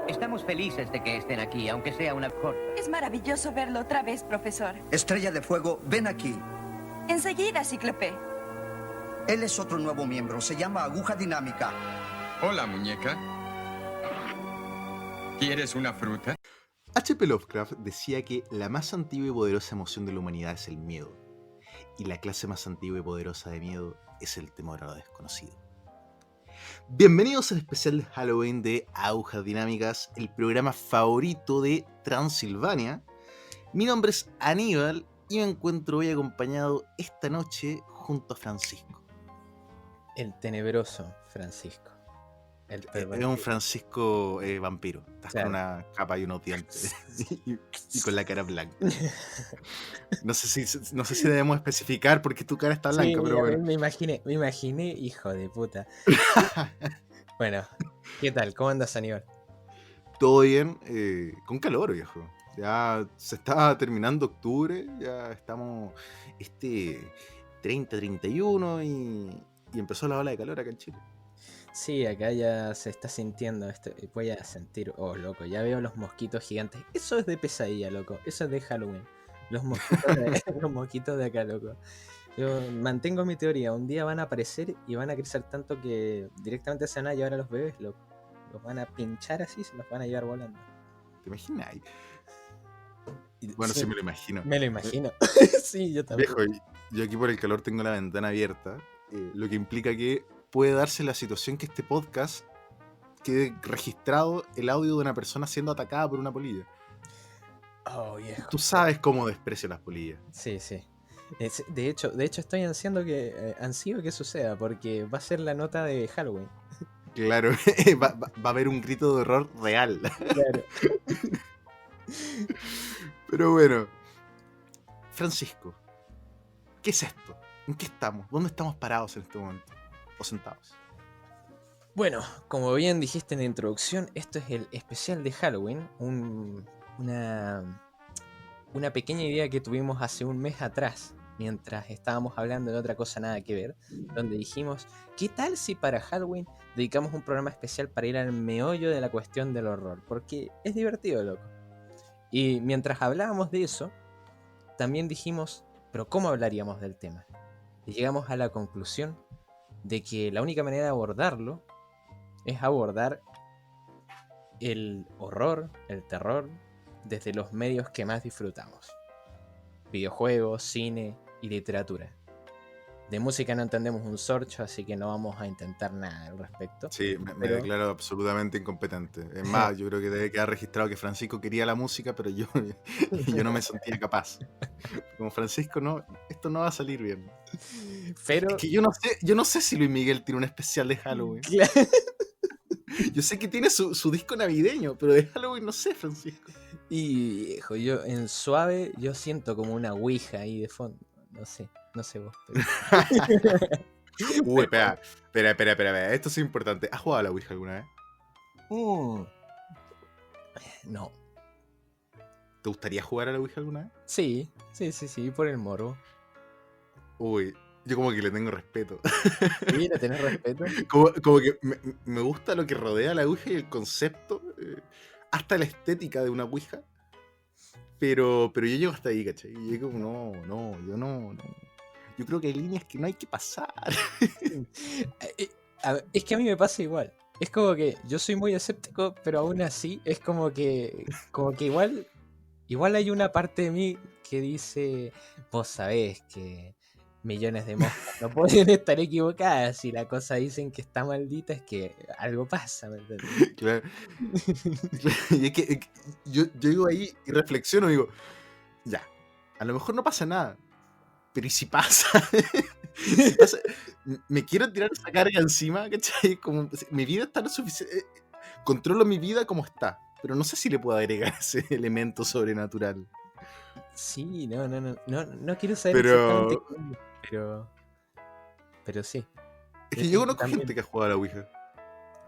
Estamos felices de que estén aquí, aunque sea una corta. Es maravilloso verlo otra vez, profesor. Estrella de Fuego, ven aquí. Enseguida, Cíclope. Él es otro nuevo miembro, se llama Aguja Dinámica. Hola, muñeca. ¿Quieres una fruta? H.P. Lovecraft decía que la más antigua y poderosa emoción de la humanidad es el miedo, y la clase más antigua y poderosa de miedo es el temor a lo desconocido. Bienvenidos al especial de Halloween de Agujas Dinámicas, el programa favorito de Transilvania. Mi nombre es Aníbal y me encuentro hoy acompañado esta noche junto a Francisco. El tenebroso Francisco. El Es un Francisco vampiro. Estás claro, con una capa y unos dientes y con la cara blanca. No sé si debemos especificar porque tu cara está blanca, sí, pero bueno. me imaginé, hijo de puta. Bueno, ¿qué tal? ¿Cómo andas, Aníbal? Todo bien, con calor, viejo. Ya se está terminando octubre, ya estamos 30, 31 y empezó la ola de calor acá en Chile. Sí, acá ya se está sintiendo esto. Voy a sentir, oh, loco, ya veo los mosquitos gigantes. Eso es de pesadilla, loco. Eso es de Halloween. Los mosquitos los mosquitos de acá, loco. Yo mantengo mi teoría. Un día van a aparecer y van a crecer tanto que directamente se van a llevar a los bebés, loco. Los van a pinchar así y se los van a llevar volando. ¿Te imaginas? Bueno, sí me lo imagino. Me lo imagino. Sí, yo también. Viejo, yo aquí por el calor tengo la ventana abierta, lo que implica que puede darse la situación que este podcast quede registrado el audio de una persona siendo atacada por una polilla. Oh, viejo. Tú sabes cómo desprecio las polillas. Sí, sí. De hecho estoy ansiando que suceda, porque va a ser la nota de Halloween. Claro, va a haber un grito de horror real. Claro. Pero bueno, Francisco, ¿qué es esto? ¿En qué estamos? ¿Dónde estamos parados en este momento? ¿O sentados? Bueno, como bien dijiste en la introducción, esto es el especial de Halloween, una pequeña idea que tuvimos hace un mes atrás, mientras estábamos hablando de otra cosa nada que ver, donde dijimos, ¿qué tal si para Halloween dedicamos un programa especial para ir al meollo de la cuestión del horror? Porque es divertido, loco. Y mientras hablábamos de eso, también dijimos, ¿pero cómo hablaríamos del tema? Y llegamos a la conclusión de que la única manera de abordarlo es abordar el horror, el terror, desde los medios que más disfrutamos. Videojuegos, cine y literatura. De música no entendemos un sorcho, así que no vamos a intentar nada al respecto. Sí, me declaro absolutamente incompetente. Es más, yo creo que debe quedar registrado que Francisco quería la música, pero yo no me sentía capaz. Como Francisco, no, esto no va a salir bien. Pero... Es que yo no sé si Luis Miguel tiene un especial de Halloween. Yo sé que tiene su disco navideño, pero de Halloween no sé, Francisco. Y viejo, yo en suave yo siento como una ouija ahí de fondo. No sé vos. Pero... Uy, espera. Esto es importante. ¿Has jugado a la Ouija alguna vez? No. ¿Te gustaría jugar a la Ouija alguna vez? Sí, por el morbo. Uy, yo como que le tengo respeto. Sí, ¿le tenés respeto? Como que me gusta lo que rodea la Ouija y el concepto, hasta la estética de una Ouija. Pero yo llego hasta ahí, ¿cachai? Y yo como, no. Yo creo que hay líneas que no hay que pasar. Es que a mí me pasa igual. Es como que yo soy muy escéptico, pero aún así es como que igual hay una parte de mí que dice, vos sabés que millones de moscas no pueden estar equivocadas. Si la cosa dicen que está maldita es que algo pasa, ¿me entiendes? Claro. Y es que yo digo ahí y reflexiono y digo, ya, a lo mejor no pasa nada, pero ¿y si pasa? Si pasa, me quiero tirar esa carga encima, ¿cachai? Como, mi vida está lo suficiente, controlo mi vida como está, pero no sé si le puedo agregar ese elemento sobrenatural. Sí, no quiero saber exactamente cómo, pero sí. Es que yo conozco gente que ha jugado a la Ouija.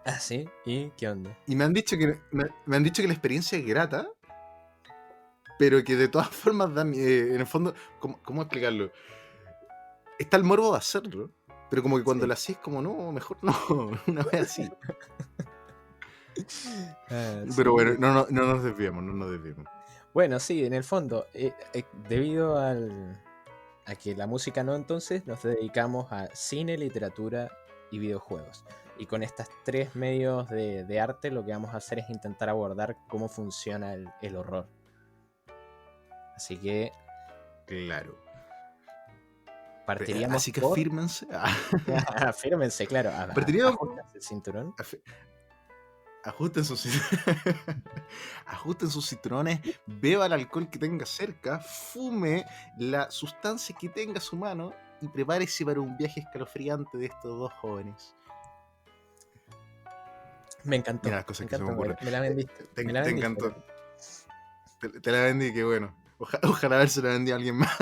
¿Ah, sí? ¿Y qué onda? Y me han dicho que la experiencia es grata, pero que de todas formas en el fondo, ¿cómo explicarlo? Está el morbo de hacerlo, pero como que cuando lo hacís como, no, mejor no, una vez así. Pero bueno, Sí. no nos desviemos, no nos desviemos. Bueno, sí, en el fondo, debido a que la música no, entonces nos dedicamos a cine, literatura y videojuegos. Y con estos tres medios de arte lo que vamos a hacer es intentar abordar cómo funciona el horror. Así que Claro. partiríamos Así que por... afírmense. Afírmense, claro. Partiríamos- Ajústense el cinturón. Ajusten sus ajusten sus cinturones, beba el alcohol que tenga cerca, fume la sustancia que tenga a su mano y prepárese para un viaje escalofriante de estos dos jóvenes. Me encantó. Mira las cosas Me que se me encantó, ocurren. me la vendiste. Te me la vendiste. encantó. Te la vendí, que bueno. Ojalá haberse la vendido a alguien más.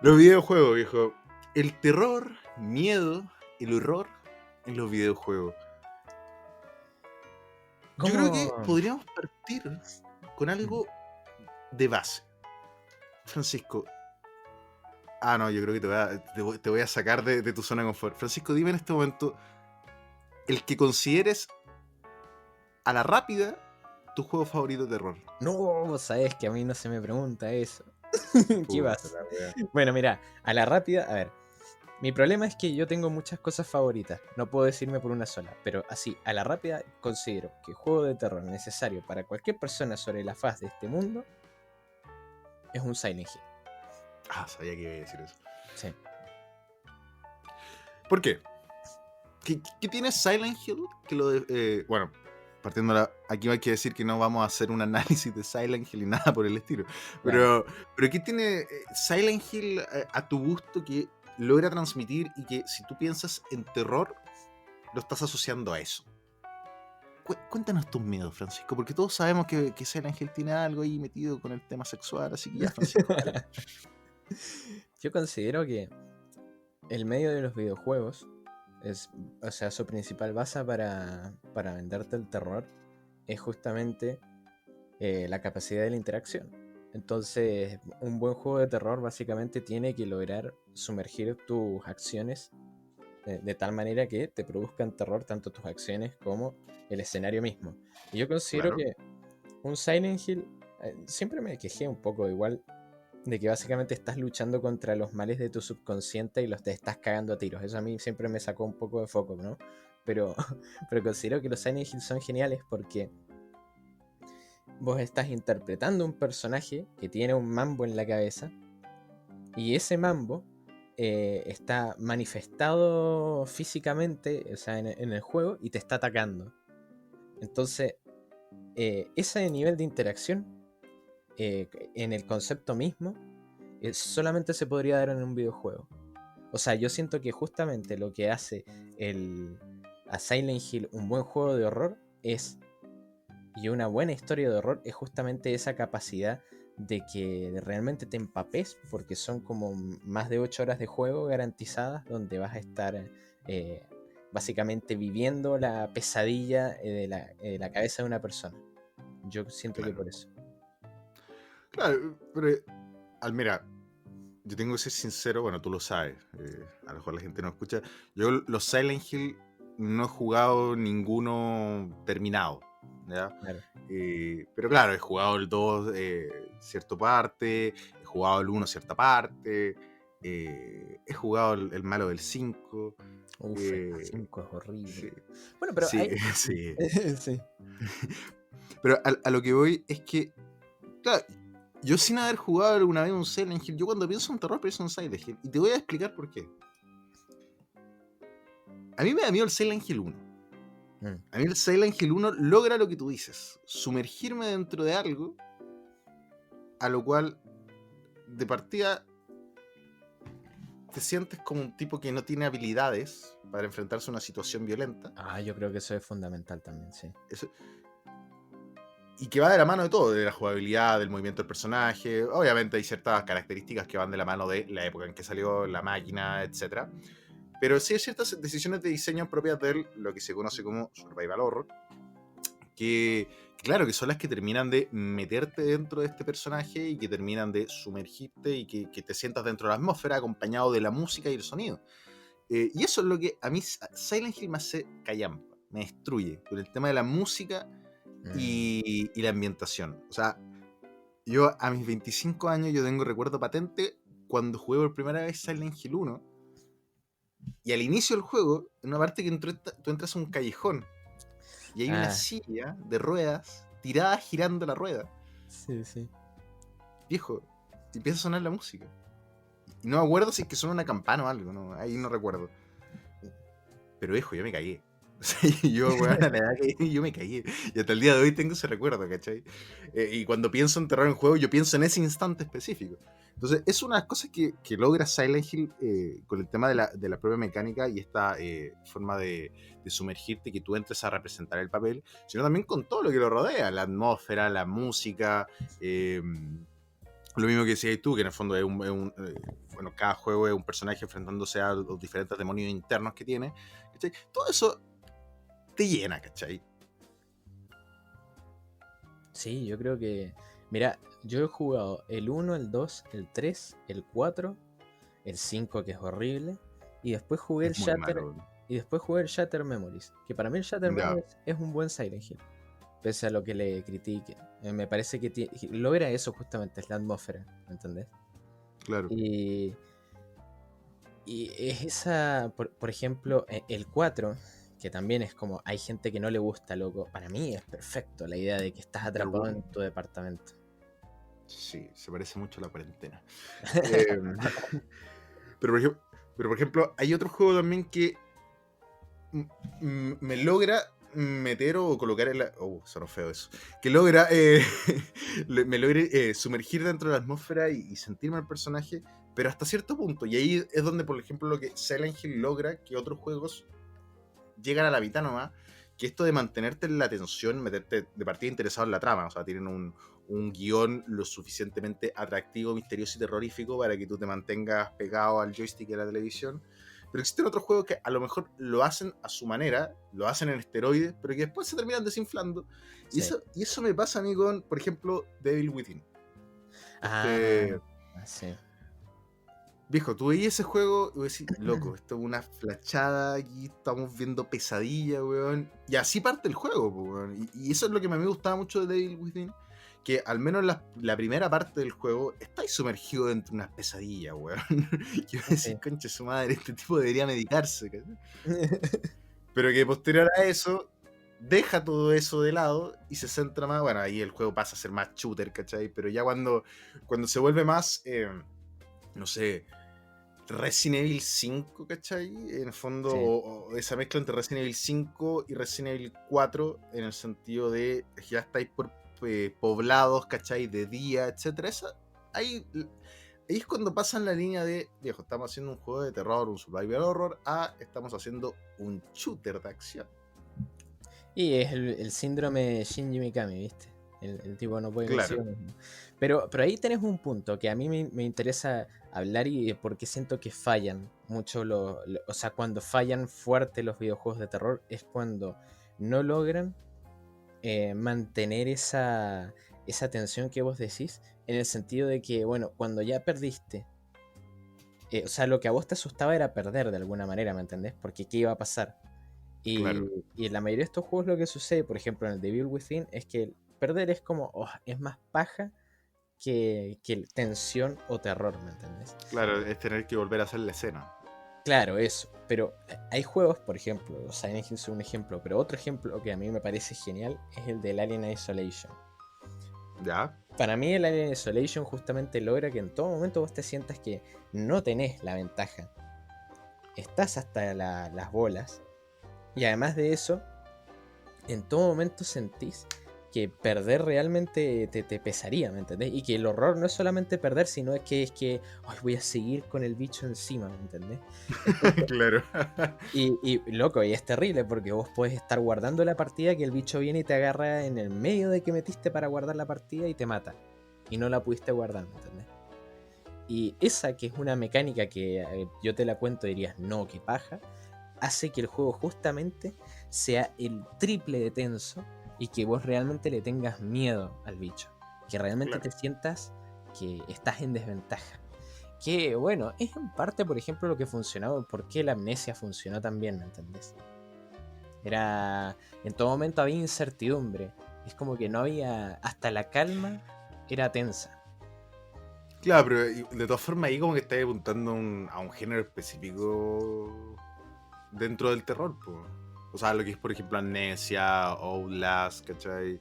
Los videojuegos, viejo. El terror, miedo, el horror en los videojuegos. Yo creo que podríamos partir con algo de base. Francisco. No, yo creo que te voy a sacar de tu zona de confort. Francisco, dime en este momento el que consideres a la rápida tu juego favorito de terror. No, sabes que a mí no se me pregunta eso. ¿Qué Puta vas? la wea. Bueno, mira, a la rápida, a ver. Mi problema es que yo tengo muchas cosas favoritas. No puedo decirme por una sola. Pero así, a la rápida, considero que juego de terror necesario para cualquier persona sobre la faz de este mundo es un Silent Hill. Sabía que iba a decir eso. Sí. ¿Por qué? ¿Qué tiene Silent Hill? Que bueno, partiendo aquí hay que decir que no vamos a hacer un análisis de Silent Hill y nada por el estilo. Pero ¿qué tiene Silent Hill a tu gusto que logra transmitir y que si tú piensas en terror, lo estás asociando a eso? Cuéntanos tus miedos, Francisco, porque todos sabemos que Silent Hill tiene algo ahí metido con el tema sexual, así que ya, Francisco, dale. Yo considero que el medio de los videojuegos o sea, su principal base para venderte el terror es justamente la capacidad de la interacción. Entonces, un buen juego de terror básicamente tiene que lograr sumergir tus acciones de tal manera que te produzcan terror tanto tus acciones como el escenario mismo. Y yo considero Claro. que un Silent Hill, siempre me quejé un poco igual de que básicamente estás luchando contra los males de tu subconsciente y los te estás cagando a tiros. Eso a mí siempre me sacó un poco de foco, ¿no? Pero considero que los Silent Hill son geniales porque vos estás interpretando un personaje que tiene un mambo en la cabeza y ese mambo está manifestado físicamente, o sea, en el juego y te está atacando. Entonces, ese nivel de interacción en el concepto mismo solamente se podría dar en un videojuego. O sea, yo siento que justamente lo que hace a Silent Hill un buen juego de horror y una buena historia de horror es justamente esa capacidad de que realmente te empapes, porque son como más de 8 horas de juego garantizadas donde vas a estar básicamente viviendo la pesadilla de la cabeza de una persona. Yo siento que por eso. Claro, pero Almira, yo tengo que ser sincero, bueno, tú lo sabes, a lo mejor la gente no escucha. Yo los Silent Hill no he jugado ninguno terminado, ¿ya? Claro. Pero claro, he jugado el 2 cierta parte, he jugado el 1 cierta parte, he jugado el malo del 5. Uf, el 5 es horrible. Sí, Bueno, pero sí, hay... sí. sí. Pero a lo que voy es que, claro, yo sin haber jugado alguna vez un Silent Hill, yo cuando pienso en terror pienso en Silent Hill. Y te voy a explicar por qué. A mí me da miedo el Silent Hill 1. A mí el Silent Hill 1 logra lo que tú dices. Sumergirme dentro de algo a lo cual de partida te sientes como un tipo que no tiene habilidades para enfrentarse a una situación violenta. Yo creo que eso es fundamental también, sí. Eso, y que va de la mano de todo, de la jugabilidad, del movimiento del personaje. Obviamente hay ciertas características que van de la mano de la época en que salió la máquina, etc. Pero sí hay ciertas decisiones de diseño propias de lo que se conoce como survival horror, que claro, que son las que terminan de meterte dentro de este personaje y que terminan de sumergirte y que te sientas dentro de la atmósfera acompañado de la música y el sonido. Y eso es lo que a mí Silent Hill me hace callampa. me destruye. Por el tema de la música y la ambientación. O sea, yo a mis 25 años yo tengo recuerdo patente cuando jugué por primera vez Silent Hill 1. Y al inicio del juego, en una parte que tú entras a un callejón y hay una silla de ruedas tirada girando la rueda. Sí, sí. Viejo, y empieza a sonar la música. Y no me acuerdo si es que suena una campana o algo, no, ahí no recuerdo. Pero viejo, yo me caí. O sea, yo, weón, a la edad que yo me caí. Y hasta el día de hoy tengo ese recuerdo, ¿cachai? Y cuando pienso en terror en juego, yo pienso en ese instante específico. Entonces, es una de las cosas que logra Silent Hill con el tema de la propia mecánica y esta forma de sumergirte, que tú entres a representar el papel, sino también con todo lo que lo rodea, la atmósfera, la música, lo mismo que decías tú, que en el fondo es bueno, cada juego es un personaje enfrentándose a los diferentes demonios internos que tiene, ¿cachai? Todo eso te llena, ¿cachai? Sí, yo creo que... Mira, yo he jugado el 1, el 2, el 3, el 4, el 5, que es horrible, y después jugué el Es muy Shatter, malo. y después jugué el Shatter Memories, que para mí el Shatter Ya. Memories es un buen Silent Hill, pese a lo que le critiquen. Me parece que logra eso justamente, es la atmósfera, ¿me entendés? Claro. Y es esa, por ejemplo, el 4, que también es como, hay gente que no le gusta, loco. Para mí es perfecto la idea de que estás atrapado en tu departamento. Sí, se parece mucho a la cuarentena. Eh, pero por ejemplo, hay otro juego también que me logra meter o colocar en la... sonó feo eso. Que logra... me logre sumergir dentro de la atmósfera y sentirme el personaje, pero hasta cierto punto. Y ahí es donde, por ejemplo, lo que Silent Hill logra que otros juegos llegan a la mitad nomás, que esto de mantenerte en la atención, meterte de partida interesado en la trama. O sea, tienen un guión lo suficientemente atractivo, misterioso y terrorífico para que tú te mantengas pegado al joystick de la televisión. Pero existen otros juegos que a lo mejor lo hacen a su manera, lo hacen en esteroides, pero que después se terminan desinflando. Sí. Y eso me pasa a mí con, por ejemplo, Devil Within. Sí. Viejo, tú veías ese juego y decís, loco, esto es una flashada, aquí estamos viendo pesadilla, weón. Y así parte el juego, weón. Y eso es lo que a mí me gustaba mucho de Devil Within, que al menos la primera parte del juego estáis sumergido dentro de unas pesadillas, weón. Y yo decía, Sí. concha su madre, este tipo debería medicarse, ¿cachai? Pero que posterior a eso, deja todo eso de lado y se centra más, bueno, ahí el juego pasa a ser más shooter, ¿cachai? Pero ya cuando se vuelve más, no sé, Resident Evil 5, ¿cachai? En el fondo, Sí. o esa mezcla entre Resident Evil 5 y Resident Evil 4, en el sentido de que ya estáis por poblados, ¿cachai? De día, etcétera. Ahí es cuando pasan la línea de, viejo, estamos haciendo un juego de terror, un survival horror, estamos haciendo un shooter de acción. Y es el síndrome Shinji Mikami, ¿viste? El tipo no puede Claro. consigo mismo. Pero ahí tenés un punto que a mí me interesa hablar y porque siento que fallan mucho o sea, cuando fallan fuerte los videojuegos de terror es cuando no logran mantener esa tensión que vos decís, en el sentido de que, bueno, cuando ya perdiste, o sea, lo que a vos te asustaba era perder de alguna manera, ¿me entendés? Porque ¿qué iba a pasar? Y, Claro. y en la mayoría de estos juegos lo que sucede, por ejemplo en el Devil Within, es que perder es como, es más paja que tensión o terror, ¿me entendés? Claro, es tener que volver a hacer la escena. Claro, eso. Pero hay juegos, por ejemplo, Silent Hill es un ejemplo, pero otro ejemplo que a mí me parece genial es el del Alien Isolation. ¿Ya? Para mí el Alien Isolation justamente logra que en todo momento vos te sientas que no tenés la ventaja. Estás hasta las bolas. Y además de eso, en todo momento sentís que perder realmente te pesaría, ¿me entendés? Y que el horror no es solamente perder, sino que ay, voy a seguir con el bicho encima, ¿me entendés? Claro. Y loco, y es terrible porque vos podés estar guardando la partida que el bicho viene y te agarra en el medio de que metiste para guardar la partida y te mata. Y no la pudiste guardar, ¿me entendés? Y esa que es una mecánica que yo te la cuento y dirías, no, qué paja, hace que el juego justamente sea el triple de tenso y que vos realmente le tengas miedo al bicho. Que realmente Claro. te sientas que estás en desventaja. Que bueno, es en parte, por ejemplo, lo que funcionaba, por qué la amnesia funcionó tan bien, ¿me entendés? En todo momento había incertidumbre. Es como que no había, hasta la calma era tensa. Claro, pero de todas formas ahí como que estás apuntando a un género específico dentro del terror, pues. O sea, lo que es, por ejemplo, Amnesia, Outlast, ¿cachai?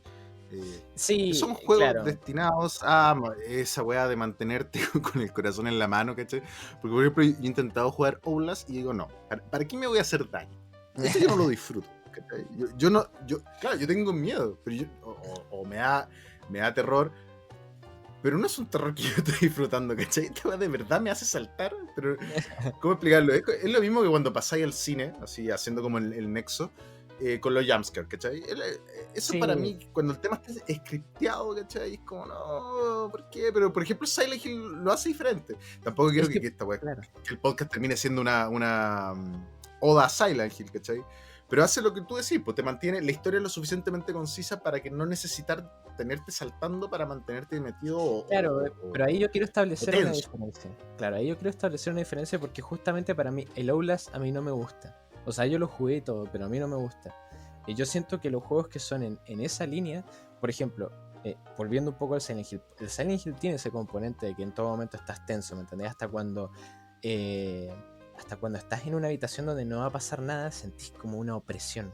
Sí, Son juegos claro. destinados a esa weá de mantenerte con el corazón en la mano, ¿cachai? Porque, por ejemplo, yo he intentado jugar Outlast y digo, no, ¿para qué me voy a hacer daño? Eso yo no lo disfruto, ¿cachai? Claro, yo tengo miedo, pero o me da terror, pero no es un terror que yo estoy disfrutando, ¿cachai? Esta weá de verdad me hace saltar, pero ¿cómo explicarlo? Es lo mismo que cuando pasáis al cine, así haciendo como el nexo, con los jumpscares, ¿cachai? Eso Sí, para mí, cuando el tema está scripteado, ¿cachai? Es como, no, ¿por qué? Pero, por ejemplo, Silent Hill lo hace diferente. Tampoco quiero es que, que esta weá, claro. que el podcast termine siendo una oda a Silent Hill, ¿cachai? Pero hace lo que tú decís, pues te mantiene la historia lo suficientemente concisa para que no necesitar tenerte saltando para mantenerte metido Claro, pero ahí yo quiero establecer una tenso. diferencia. Claro, ahí yo quiero establecer una diferencia porque justamente para mí el Outlast a mí no me gusta. O sea, yo lo jugué y todo, pero a mí no me gusta. Y yo siento que los juegos que son en esa línea, por ejemplo, volviendo un poco al Silent Hill, el Silent Hill tiene ese componente de que en todo momento estás tenso, ¿me entendés? Hasta cuando estás en una habitación donde no va a pasar nada, sentís como una opresión.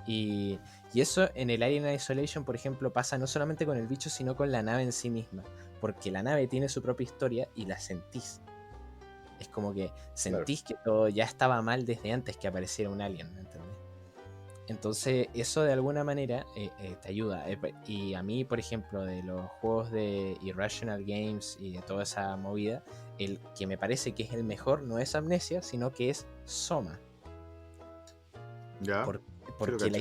Y eso en el Alien Isolation, por ejemplo, pasa no solamente con el bicho, sino con la nave en sí misma. Porque la nave tiene su propia historia y la sentís. Es como que sentís que todo ya estaba mal desde antes que apareciera un alien, ¿me entendés? Entonces eso de alguna manera te ayuda. Y a mí, por ejemplo, de los juegos de Irrational Games y de toda esa movida, el que me parece que es el mejor no es Amnesia, sino que es Soma. ¿Ya? Porque la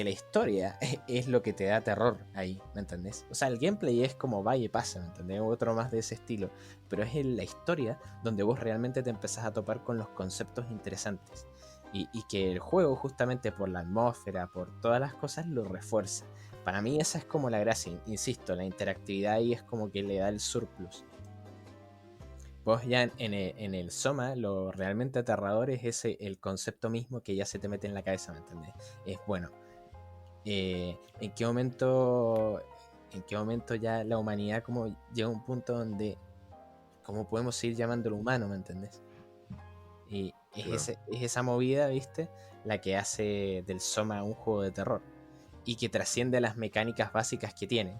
historia es lo que te da terror ahí, ¿me entendés? O sea, el gameplay es como vaya y pasa, ¿me entendés? Otro más de ese estilo. Pero es en la historia donde vos realmente te empezás a topar con los conceptos interesantes. Y que el juego, justamente por la atmósfera, por todas las cosas, lo refuerza. Para mí esa es como la gracia, insisto, la interactividad ahí es como que le da el surplus. Vos ya en el Soma, lo realmente aterrador es el concepto mismo que ya se te mete en la cabeza, ¿me entendés? Es bueno. ¿En qué momento ya la humanidad como llega a un punto donde cómo podemos seguir llamándolo humano, ¿me entendés? Y es esa movida, ¿viste? La que hace del Soma un juego de terror y que trasciende las mecánicas básicas que tiene.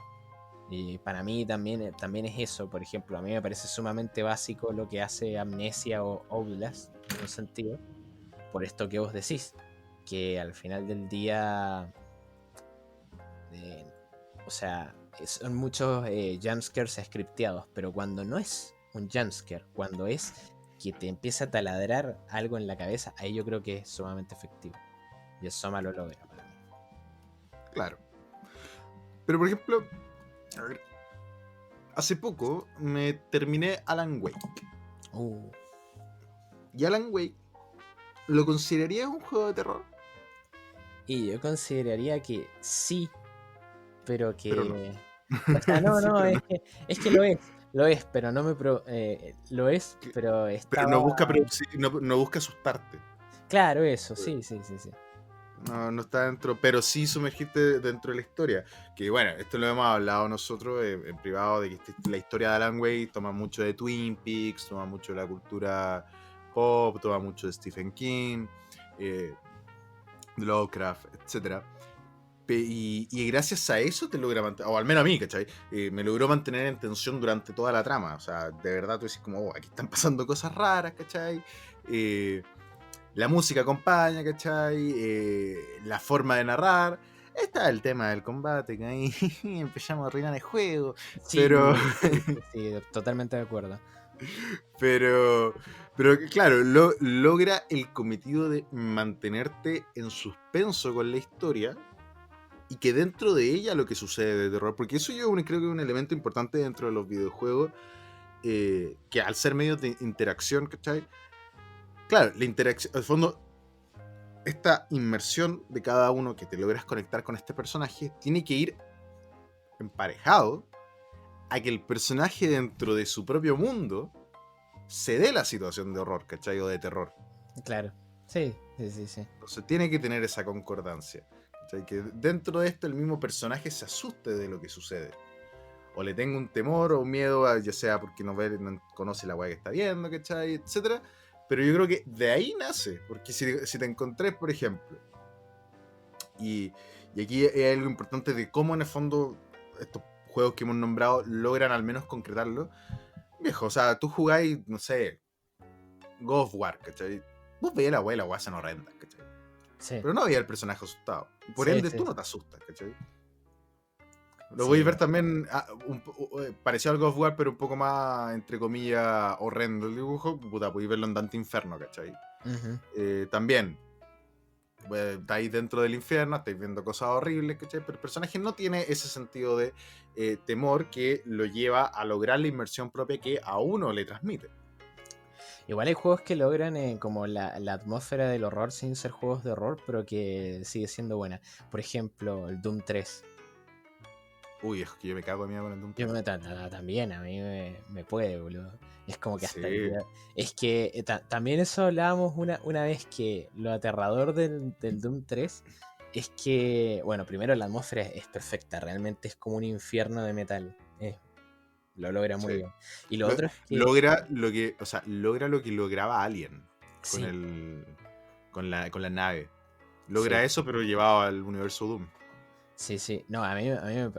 Y para mí también es eso. Por ejemplo, a mí me parece sumamente básico lo que hace Amnesia o Outlast, en un sentido, por esto que vos decís, que al final del día, o sea, son muchos jumpscares scripteados, pero cuando no es un jumpscare, cuando es que te empieza a taladrar algo en la cabeza, ahí yo creo que es sumamente efectivo. Y el Soma lo logra para mí. Claro. Pero, por ejemplo, a ver, hace poco me terminé Alan Wake. Y Alan Wake, ¿lo considerarías un juego de terror? Y yo consideraría que sí, pero que... Pero no. O sea, no, Sí, no, pero es que lo es, pero no me... lo es, pero Pero estaba... no busca producir, no busca asustarte. Claro, eso, sí. No está dentro, pero sí sumergirte dentro de la historia. Que bueno, esto lo hemos hablado nosotros en privado, de que la historia de Alan Wake toma mucho de Twin Peaks, toma mucho de la cultura pop, toma mucho de Stephen King, de Lovecraft, etc. Y gracias a eso te logra mantener, o al menos a mí, ¿cachai? Me logró mantener en tensión durante toda la trama. O sea, de verdad tú dices como, aquí están pasando cosas raras, ¿cachai? La música acompaña, ¿cachai? La forma de narrar. Está el tema del combate, que ahí empezamos a arruinar el juego. Sí, Pero, sí, totalmente de acuerdo. pero claro, logra el cometido de mantenerte en suspenso con la historia y que dentro de ella lo que sucede de terror. Porque eso yo creo que es un elemento importante dentro de los videojuegos, que al ser medios de interacción, ¿cachai? Claro, la interacción, al fondo, esta inmersión de cada uno que te logras conectar con este personaje tiene que ir emparejado a que el personaje dentro de su propio mundo se dé la situación de horror, ¿cachai? O de terror. Claro, sí, Sí. Entonces tiene que tener esa concordancia. ¿Cachai? Que dentro de esto el mismo personaje se asuste de lo que sucede. O le tenga un temor o un miedo, ya sea porque no conoce la weá que está viendo, ¿cachai? Etcétera. Pero yo creo que de ahí nace. Porque si te encontré, por ejemplo, y aquí hay algo importante de cómo en el fondo estos juegos que hemos nombrado logran al menos concretarlo. Viejo, o sea, tú jugáis, no sé, God of War, ¿cachai? Vos veías la weá son horrendas, ¿cachai? Sí, Pero no veía el personaje asustado. Y por sí, ende sí. tú no te asustas, ¿cachai? Lo Sí, voy a ver también, parecido al God of War, pero un poco más, entre comillas, horrendo el dibujo. Puta, podéis verlo en Dante Inferno, ¿cachai? También, estáis dentro del infierno, estáis viendo cosas horribles, ¿cachai? Pero el personaje no tiene ese sentido de temor que lo lleva a lograr la inmersión propia que a uno le transmite. Igual hay juegos que logran como la atmósfera del horror sin ser juegos de horror, pero que sigue siendo buena. Por ejemplo, el Doom 3. Uy, es que yo me cago de miedo con el Doom. También, a mí me puede, boludo. Es como que hasta... Sí. Es que también eso hablábamos una vez, que lo aterrador del Doom 3 es que, bueno, primero la atmósfera es perfecta, realmente es como un infierno de metal. Lo logra muy bien. Y lo otro es que... Logra lo que lograba Alien Sí. con la nave. Logra Sí. eso, pero llevado al universo Doom. Sí. No, a mí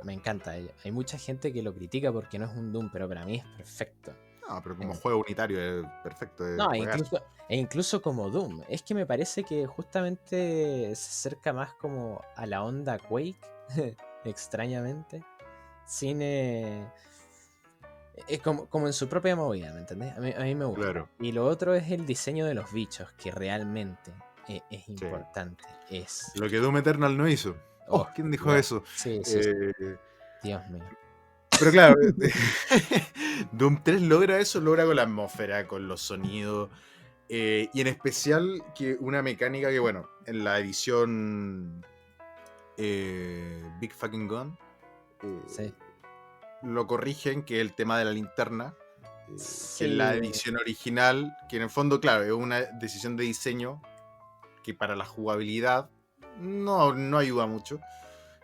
me encanta. Hay mucha gente que lo critica porque no es un Doom, pero para mí es perfecto. No, pero como juego unitario es perfecto. Es No, juegazo. incluso como Doom. Es que me parece que justamente se acerca más como a la onda Quake, extrañamente. Sin... es como en su propia movida, ¿me entendés? A mí me gusta. Claro. Y lo otro es el diseño de los bichos, que realmente es importante. Es... Lo que Doom Eternal no hizo. Oh, ¿Quién dijo Dios. eso? Sí. Dios mío. Pero claro, Doom 3 logra eso, logra con la atmósfera, con los sonidos. Y en especial que una mecánica que, bueno, en la edición Big Fucking Gun Sí. lo corrigen, que es el tema de la linterna. Que en la Sí. edición original, que en el fondo, claro, es una decisión de diseño que para la jugabilidad no ayuda mucho.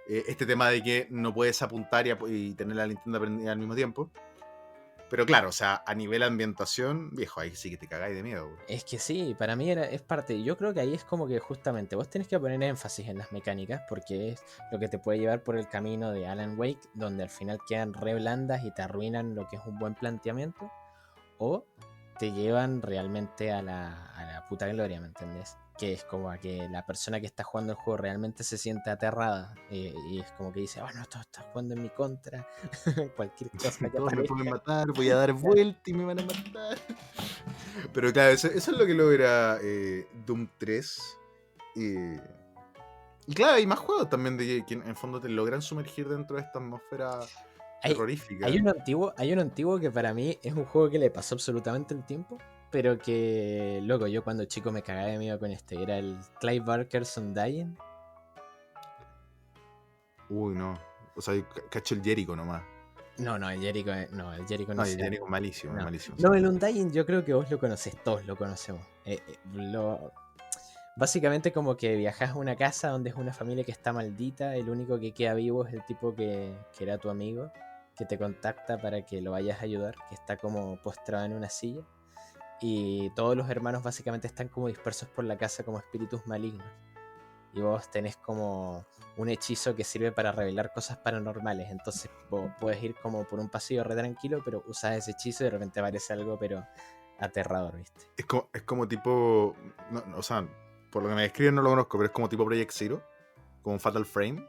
Este tema de que no puedes apuntar y tener la linterna prendida al mismo tiempo. Pero claro, o sea, a nivel ambientación, viejo, ahí sí que te cagáis de miedo. Güey. Es que sí, para mí es parte. Yo creo que ahí es como que justamente vos tenés que poner énfasis en las mecánicas, porque es lo que te puede llevar por el camino de Alan Wake, donde al final quedan re blandas y te arruinan lo que es un buen planteamiento, o te llevan realmente a la puta gloria, ¿me entendés? Que es como a que la persona que está jugando el juego realmente se siente aterrada, y es como que dice, bueno, esto está jugando en mi contra, cualquier cosa que Todos me aparezca. pueden matar, voy a dar vuelta y me van a matar. Pero claro, eso es lo que logra Doom 3. Y claro, hay más juegos también de que en el fondo te logran sumergir dentro de esta atmósfera terrorífica. Hay uno antiguo que para mí es un juego que le pasó absolutamente el tiempo, pero que, loco, yo cuando chico me cagaba de miedo con este. Era el Clive Barker's Undying. Uy, no. O sea, cacho el Jericho nomás. No, el Jericho no. No, el Jericho es malísimo, No. es malísimo. No, el Undying yo creo que vos lo conocés, todos lo conocemos. Básicamente como que viajás a una casa donde es una familia que está maldita, el único que queda vivo es el tipo que era tu amigo, que te contacta para que lo vayas a ayudar, que está como postrado en una silla, y todos los hermanos básicamente están como dispersos por la casa como espíritus malignos, y vos tenés como un hechizo que sirve para revelar cosas paranormales, entonces vos puedes ir como por un pasillo re tranquilo, pero usas ese hechizo y de repente aparece algo pero aterrador, ¿viste? Es como tipo... o sea, por lo que me describen no lo conozco, pero es como tipo Project Zero, como Fatal Frame.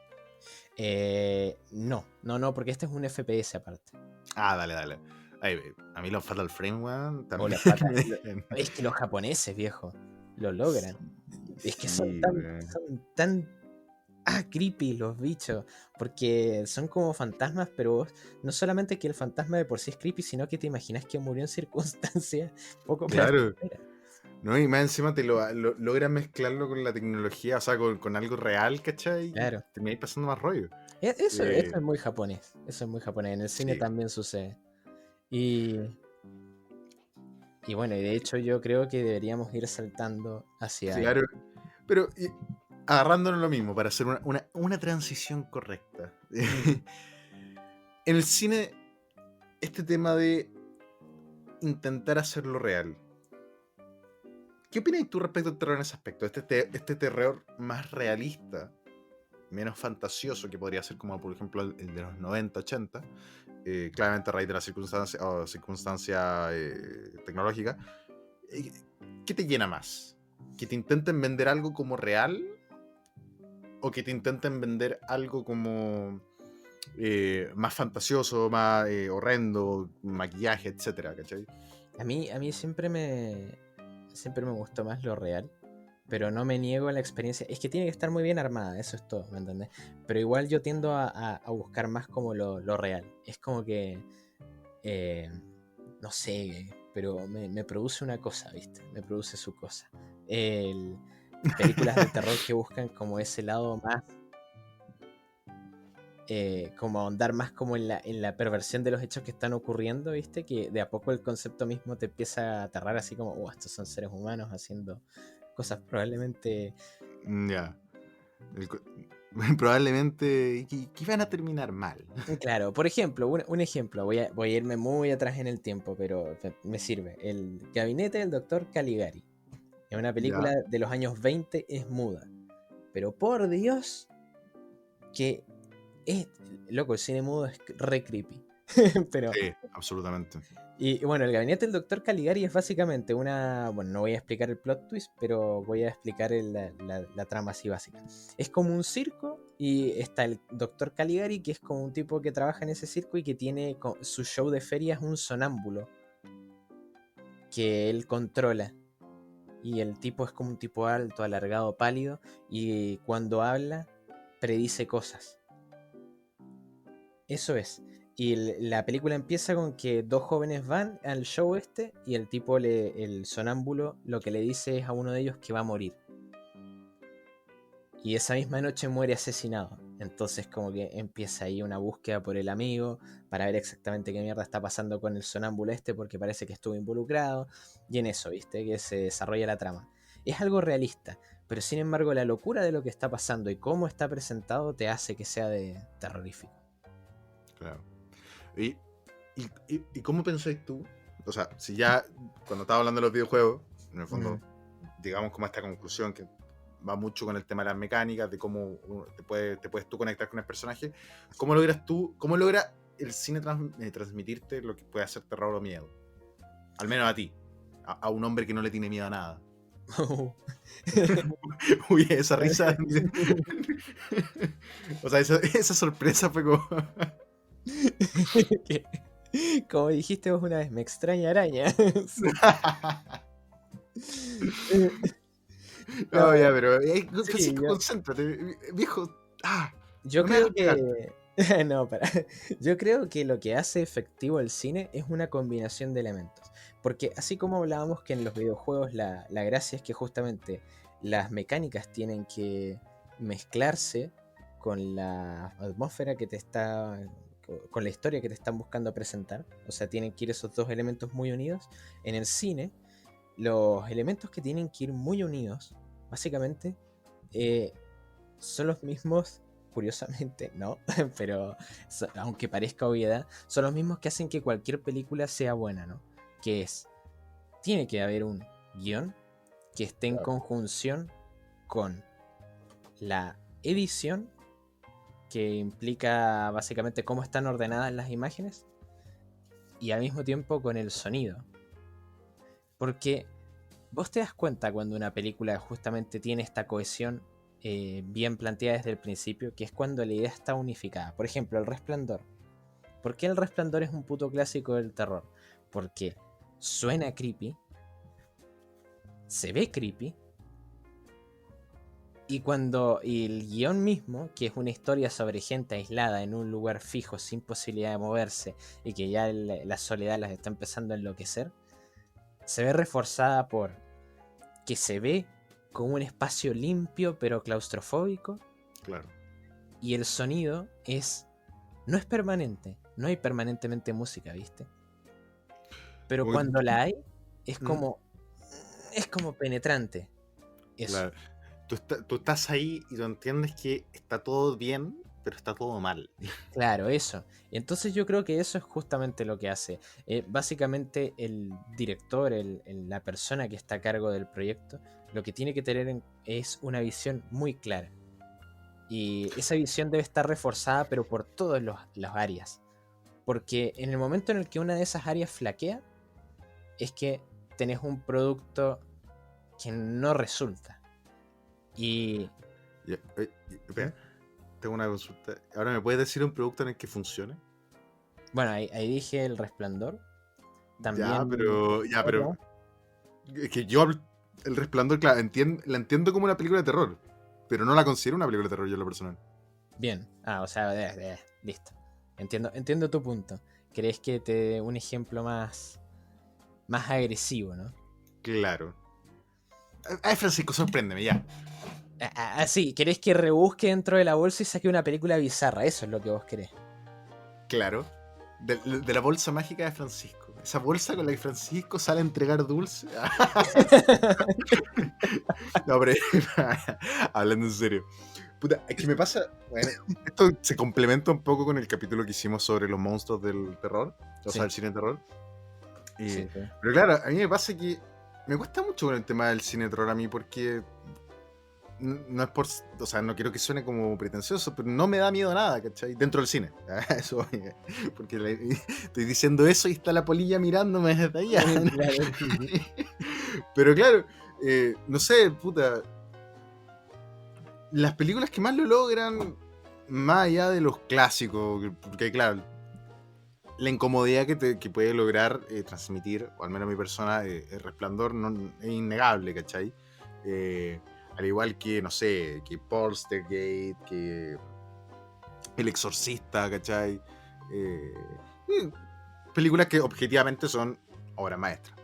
No, porque este es un FPS aparte. Ah, dale. Ay, a mí los Fatal Frame, weón, también. Es que los japoneses, viejo, lo logran. Es que son tan creepy los bichos, porque son como fantasmas, pero vos, no solamente que el fantasma de por sí es creepy, sino que te imaginas que murió en circunstancias poco Claro. placenteras. No, y más encima te logran mezclarlo con la tecnología, o sea, con algo real, ¿cachai? Claro. Y termináis pasando más rollo. Eso es muy japonés. Eso es muy japonés. En el cine Sí. también sucede. Y bueno, y de hecho yo creo que deberíamos ir saltando hacia... Claro. Pero agarrándonos lo mismo, para hacer una transición correcta. En el cine, este tema de intentar hacerlo real. ¿Qué opinas tú respecto al terror en ese aspecto? Este terror más realista, menos fantasioso, que podría ser como por ejemplo el de los 90, 80, claramente a raíz de la circunstancia tecnológica. ¿Qué te llena más? ¿Que te intenten vender algo como real? ¿O que te intenten vender algo como más fantasioso, más horrendo, maquillaje, etcétera, ¿cachai? A mí siempre me gustó más lo real, pero no me niego a la experiencia. Es que tiene que estar muy bien armada, eso es todo, ¿me entendés? Pero igual yo tiendo a buscar más como lo real. Es como que, no sé, pero me produce una cosa, ¿viste? Me produce su cosa. Películas de terror que buscan como ese lado más... como ahondar más como en la perversión de los hechos que están ocurriendo, ¿viste? Que de a poco el concepto mismo te empieza a aterrar así como, estos son seres humanos haciendo cosas probablemente... Ya. Probablemente que van a terminar mal. Claro, por ejemplo, un ejemplo, voy a irme muy atrás en el tiempo, pero me sirve. El gabinete del doctor Caligari. Es una película de los años 20, es muda. Pero por Dios, que... loco, el cine mudo es re creepy. Pero, sí, absolutamente. y bueno, el gabinete del doctor Caligari es básicamente bueno, no voy a explicar el plot twist, pero voy a explicar la trama así básica. Es como un circo y está el doctor Caligari, que es como un tipo que trabaja en ese circo y que tiene su show de feria, es un sonámbulo que él controla. Y el tipo es como un tipo alto, alargado, pálido, y cuando habla predice cosas. Eso es. Y la película empieza con que dos jóvenes van al show y el tipo, el sonámbulo, lo que le dice es a uno de ellos que va a morir. Y esa misma noche muere asesinado. Entonces como que empieza ahí una búsqueda por el amigo para ver exactamente qué mierda está pasando con el sonámbulo porque parece que estuvo involucrado. Y en eso, ¿viste? Que se desarrolla la trama. Es algo realista, pero sin embargo la locura de lo que está pasando y cómo está presentado te hace que sea terrorífico. Claro. ¿Y cómo pensáis tú? O sea, si ya cuando estaba hablando de los videojuegos, en el fondo, digamos como esta conclusión que va mucho con el tema de las mecánicas, de cómo te puedes tú conectar con el personaje, ¿cómo logra el cine transmitirte lo que puede hacer terror o miedo? Al menos a ti, a un hombre que no le tiene miedo a nada. Uy, esa risa. O sea, esa sorpresa fue como... Como dijiste vos una vez, me extraña araña. No, ya, pero sí, concéntrate, viejo. Yo no creo que... Yo creo que lo que hace efectivo el cine es una combinación de elementos. Porque así como hablábamos que en los videojuegos la gracia es que justamente las mecánicas tienen que mezclarse con la atmósfera que te está... con la historia que te están buscando presentar. O sea, tienen que ir esos dos elementos muy unidos. En el cine, los elementos que tienen que ir muy unidos, básicamente, son los mismos, curiosamente, no, pero aunque parezca obviedad, son los mismos que hacen que cualquier película sea buena, ¿no? Que tiene que haber un guión que esté en conjunción con la edición, que implica básicamente cómo están ordenadas las imágenes, y al mismo tiempo con el sonido. Porque vos te das cuenta cuando una película justamente tiene esta cohesión bien planteada desde el principio, que es cuando la idea está unificada. Por ejemplo, El Resplandor. ¿Por qué El Resplandor es un puto clásico del terror? Porque suena creepy, se ve creepy, y el guión mismo, que es una historia sobre gente aislada en un lugar fijo, sin posibilidad de moverse, y que ya la soledad las está empezando a enloquecer, se ve reforzada por que se ve como un espacio limpio pero claustrofóbico. Claro. Y el sonido no es permanente, no hay permanentemente música, ¿viste? Pero cuando la hay, es como penetrante. Eso. Claro. tú estás ahí y tú entiendes que está todo bien, pero está todo mal. Claro, eso. Y entonces yo creo que eso es justamente lo que hace. Básicamente el director, la persona que está a cargo del proyecto, lo que tiene que tener es una visión muy clara. Y esa visión debe estar reforzada, pero por todas las áreas. Porque en el momento en el que una de esas áreas flaquea, es que tenés un producto que no resulta. Y... Espera, tengo una consulta. ¿Ahora me puedes decir un producto en el que funcione? Bueno, ahí dije El Resplandor. También... Ya, pero es que yo El Resplandor, claro, la entiendo como una película de terror, pero no la considero una película de terror yo en lo personal. Bien. O sea, listo. Entiendo tu punto. ¿Querés que te dé un ejemplo más agresivo, no? Claro. Ay, Francisco, sorpréndeme, ya. Sí, ¿querés que rebusque dentro de la bolsa y saque una película bizarra? Eso es lo que vos querés. Claro. De la bolsa mágica de Francisco. Esa bolsa con la que Francisco sale a entregar dulce. No, pero hablando en serio. Puta, es que me pasa. Bueno, esto se complementa un poco con el capítulo que hicimos sobre los monstruos del terror. O sea, el cine de terror. Sí. Pero claro, a mí me pasa que me cuesta mucho con el tema del cine de terror a mí porque no es por, o sea, no quiero que suene como pretencioso, pero no me da miedo a nada, ¿cachai? Dentro del cine. Eso, porque estoy diciendo eso y está la polilla mirándome desde allá. Pero claro, no sé, puta. Las películas que más lo logran, más allá de los clásicos, porque claro, la incomodidad que puede lograr transmitir, o al menos mi persona, El Resplandor es innegable, ¿cachai? Al igual que, no sé, que Poltergeist, que El Exorcista, ¿cachai? Películas que objetivamente son obras maestras.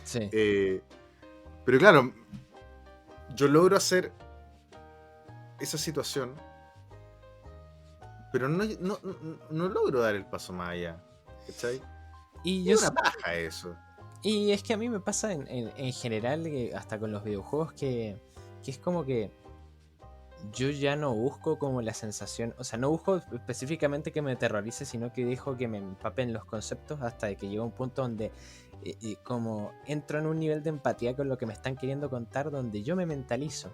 Sí. Pero claro, yo logro hacer esa situación, pero no logro dar el paso más allá, ¿cachai? Y Es una paja eso. Y es que a mí me pasa en general, hasta con los videojuegos, que es como que yo ya no busco como la sensación, o sea, no busco específicamente que me aterrorice, sino que dejo que me empapen los conceptos hasta que llega un punto donde como entro en un nivel de empatía con lo que me están queriendo contar, donde yo me mentalizo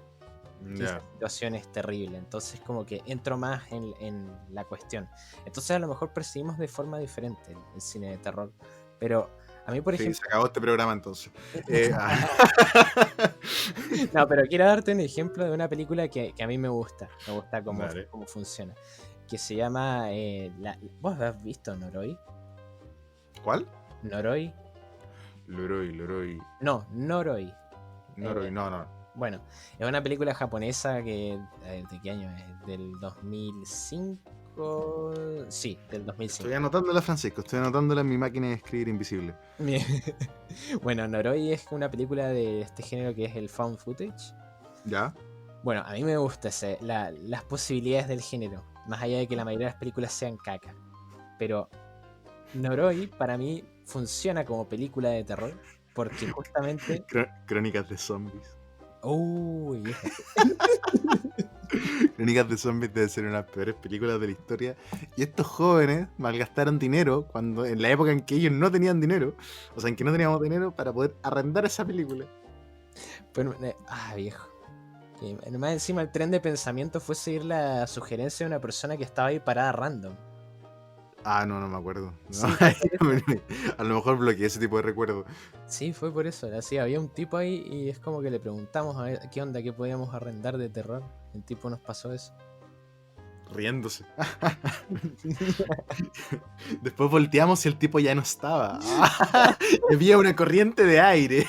que esa situación es terrible. Entonces como que entro más en la cuestión. Entonces a lo mejor percibimos de forma diferente el cine de terror. Pero a mí, por ejemplo... se acabó este programa entonces. No, pero quiero darte un ejemplo de una película que a mí me gusta. Me gusta cómo funciona. Que se llama... ¿Vos has visto Noroi? ¿Cuál? ¿Noroi? Loroi. No, Noroi. No. Bueno, es una película japonesa que... ¿De qué año es? ¿Del 2005? Sí, del 2005. Estoy anotándola, Francisco. Estoy anotándola en mi máquina de escribir invisible. Bueno, Noroi es una película de este género que es el found footage. ¿Ya? Bueno, a mí me gusta las posibilidades del género. Más allá de que la mayoría de las películas sean caca. Pero Noroi, para mí, funciona como película de terror. Porque justamente... Crónicas de zombies. Uy, Crónicas de zombies debe ser una de las peores películas de la historia. Y estos jóvenes malgastaron dinero cuando en la época en que ellos no tenían dinero, o sea, en que no teníamos dinero para poder arrendar esa película. Pero, viejo. Y más encima el tren de pensamiento fue seguir la sugerencia de una persona que estaba ahí parada random. No me acuerdo. No. Sí, a lo mejor bloqueé ese tipo de recuerdo. Sí, fue por eso. Así, había un tipo ahí y es como que le preguntamos a ver qué onda, qué podíamos arrendar de terror. El tipo nos pasó eso. Riéndose. Después volteamos y el tipo ya no estaba. Había una corriente de aire.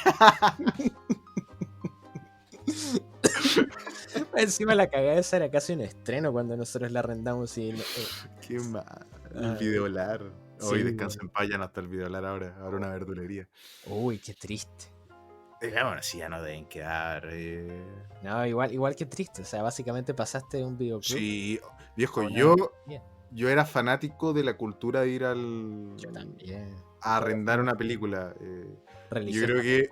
Encima la cagada esa era casi un estreno cuando nosotros la arrendamos y... Qué mal. El videolar. Hoy Sí, descansa en paz, ya no está el videolar ahora una verdulería. Uy, qué triste. Bueno, sí, ya no deben quedar. No, igual que triste. O sea, básicamente pasaste de un videoclub. Sí, viejo, a una yo verdulería. yo era fanático de la cultura de ir Yo también. a arrendar una película. Yo Religioso. creo que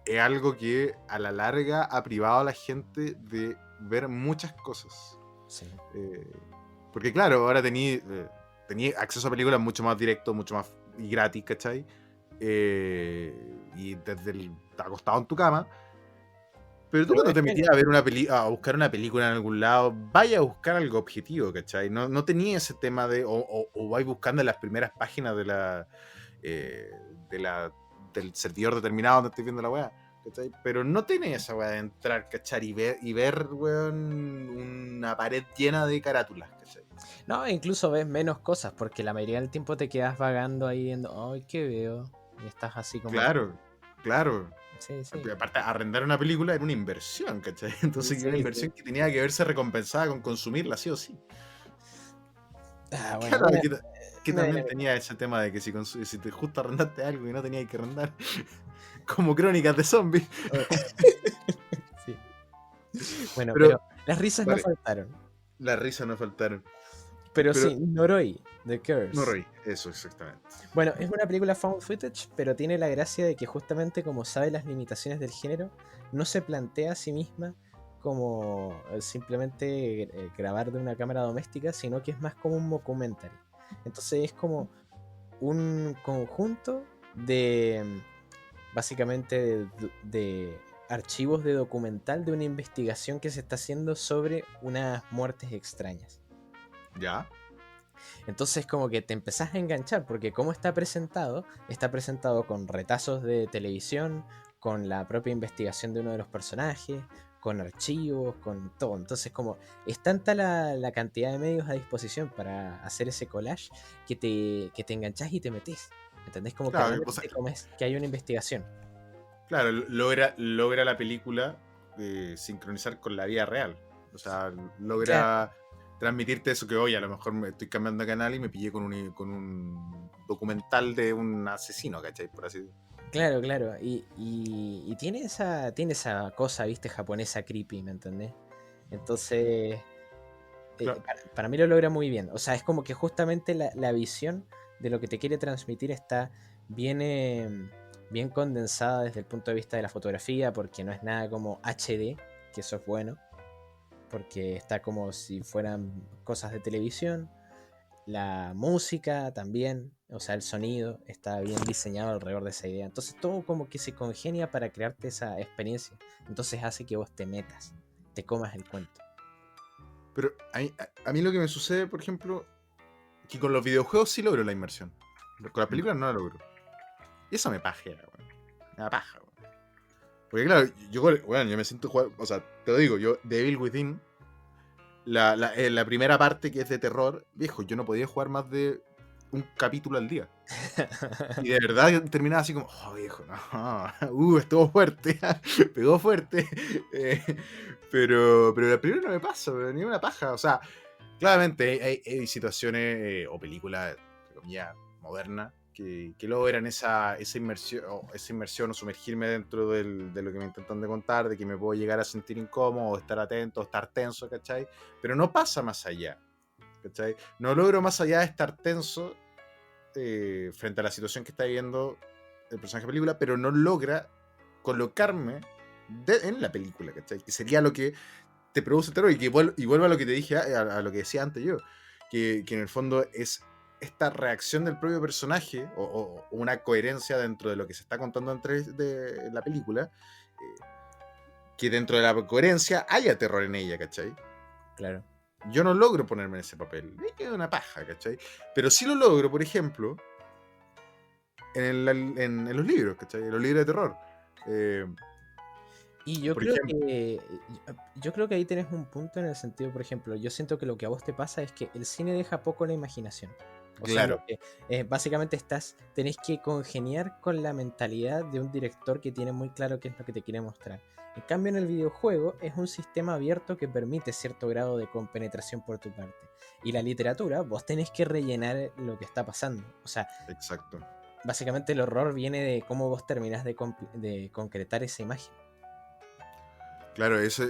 es algo que a la larga ha privado a la gente de ver muchas cosas. Sí. Porque claro, ahora tení acceso a películas mucho más directo, mucho más y gratis, ¿cachai? Y desde acostado en tu cama. Pero tú Pero cuando te es que- metías a ver a buscar una película en algún lado, vaya a buscar algo objetivo, ¿cachai? No tenía ese tema de, o vais buscando en las primeras páginas del servidor determinado donde estoy viendo la weá, ¿cachai? Pero no tenés esa weá de entrar, ¿cachai? Y ver, weón, una pared llena de carátulas, ¿cachai? No, incluso ves menos cosas, porque la mayoría del tiempo te quedas vagando ahí viendo, ay, ¿qué veo? Y estás así como... Claro. Sí, sí. Porque aparte, arrendar una película era una inversión, ¿cachai? Entonces, Sí, era una sí. inversión que tenía que verse recompensada con consumirla, sí o sí. Ah, bueno, Claro, una- que una también dinámica. tenía ese tema de que si te justo arrendaste algo y no tenías que arrendar, como Crónicas de Zombies. Sí. Bueno, Pero- pero las risas no Vale. faltaron. Las risas no faltaron. Pero Pero- sí, Noroi, The Curse. No reí, eso exactamente. Bueno, es una película found footage, pero tiene la gracia de que justamente como sabe las limitaciones del género, no se plantea a sí misma como simplemente grabar de una cámara doméstica, sino que es más como un mockumentary. Entonces es como un conjunto de básicamente de archivos de documental de una investigación que se está haciendo sobre unas muertes extrañas. ¿Ya? Entonces como que te empezás a enganchar, porque como está presentado con retazos de televisión, con la propia investigación de uno de los personajes, con archivos, con todo. Entonces como es tanta la cantidad de medios a disposición para hacer ese collage que te enganchás y te metés. ¿Entendés? Como que Claro, realmente o sea, te comes que hay una investigación. Claro, logra la película sincronizar con la vida real. O sea, logra transmitirte eso que hoy a lo mejor me estoy cambiando de canal y me pillé con un documental de un asesino, ¿cachai? Por así decirlo. Claro, claro. Y tiene esa cosa, viste, japonesa creepy, ¿me entendés? Entonces, Claro. para mí lo logra muy bien. O sea, es como que justamente la visión de lo que te quiere transmitir está bien condensada desde el punto de vista de la fotografía, porque no es nada como HD, que eso es bueno, porque está como si fueran cosas de televisión. La música también, o sea, el sonido está bien diseñado alrededor de esa idea. Entonces todo como que se congenia para crearte esa experiencia. Entonces hace que vos te metas, te comas el cuento. Pero a mí lo que me sucede, por ejemplo, que con los videojuegos sí logro la inmersión. Con las películas no la logro. Y eso me pajea, weón. Me da paja, weón. Porque claro, yo me siento jugar. O sea, te lo digo, yo, Devil Within, la primera parte que es de terror, viejo, yo no podía jugar más de un capítulo al día. Y de verdad terminaba así como, oh viejo, no, estuvo fuerte, pegó fuerte. Pero la primera no me pasa, ni una paja. O sea, claramente hay situaciones o películas, entre comillas, modernas, que logran esa inmersión o sumergirme dentro de lo que me intentan de contar, de que me puedo llegar a sentir incómodo, o estar atento, o estar tenso, ¿cachai? Pero no pasa más allá, ¿cachai? No logro más allá de estar tenso frente a la situación que está viviendo el personaje de la película, pero no logra colocarme en la película, ¿cachai? Que sería lo que te produce terror y vuelvo a lo que te dije, a lo que decía antes yo, que en el fondo es esta reacción del propio personaje o una coherencia dentro de lo que se está contando de la película, que dentro de la coherencia haya terror en ella, ¿cachai? Claro. Yo no logro ponerme en ese papel. Me queda una paja, ¿cachai? Pero sí lo logro, por ejemplo, en los libros, ¿cachai? En los libros de terror. Y yo Por creo ejemplo. yo creo que ahí tenés un punto en el sentido, por ejemplo, yo siento que lo que a vos te pasa es que el cine deja poco la imaginación. O sea, Claro. básicamente tenés que congeniar con la mentalidad de un director que tiene muy claro qué es lo que te quiere mostrar. En cambio, en el videojuego es un sistema abierto que permite cierto grado de compenetración por tu parte. Y la literatura, vos tenés que rellenar lo que está pasando. O sea, Exacto. básicamente el horror viene de cómo vos terminás de concretar esa imagen. Claro, eso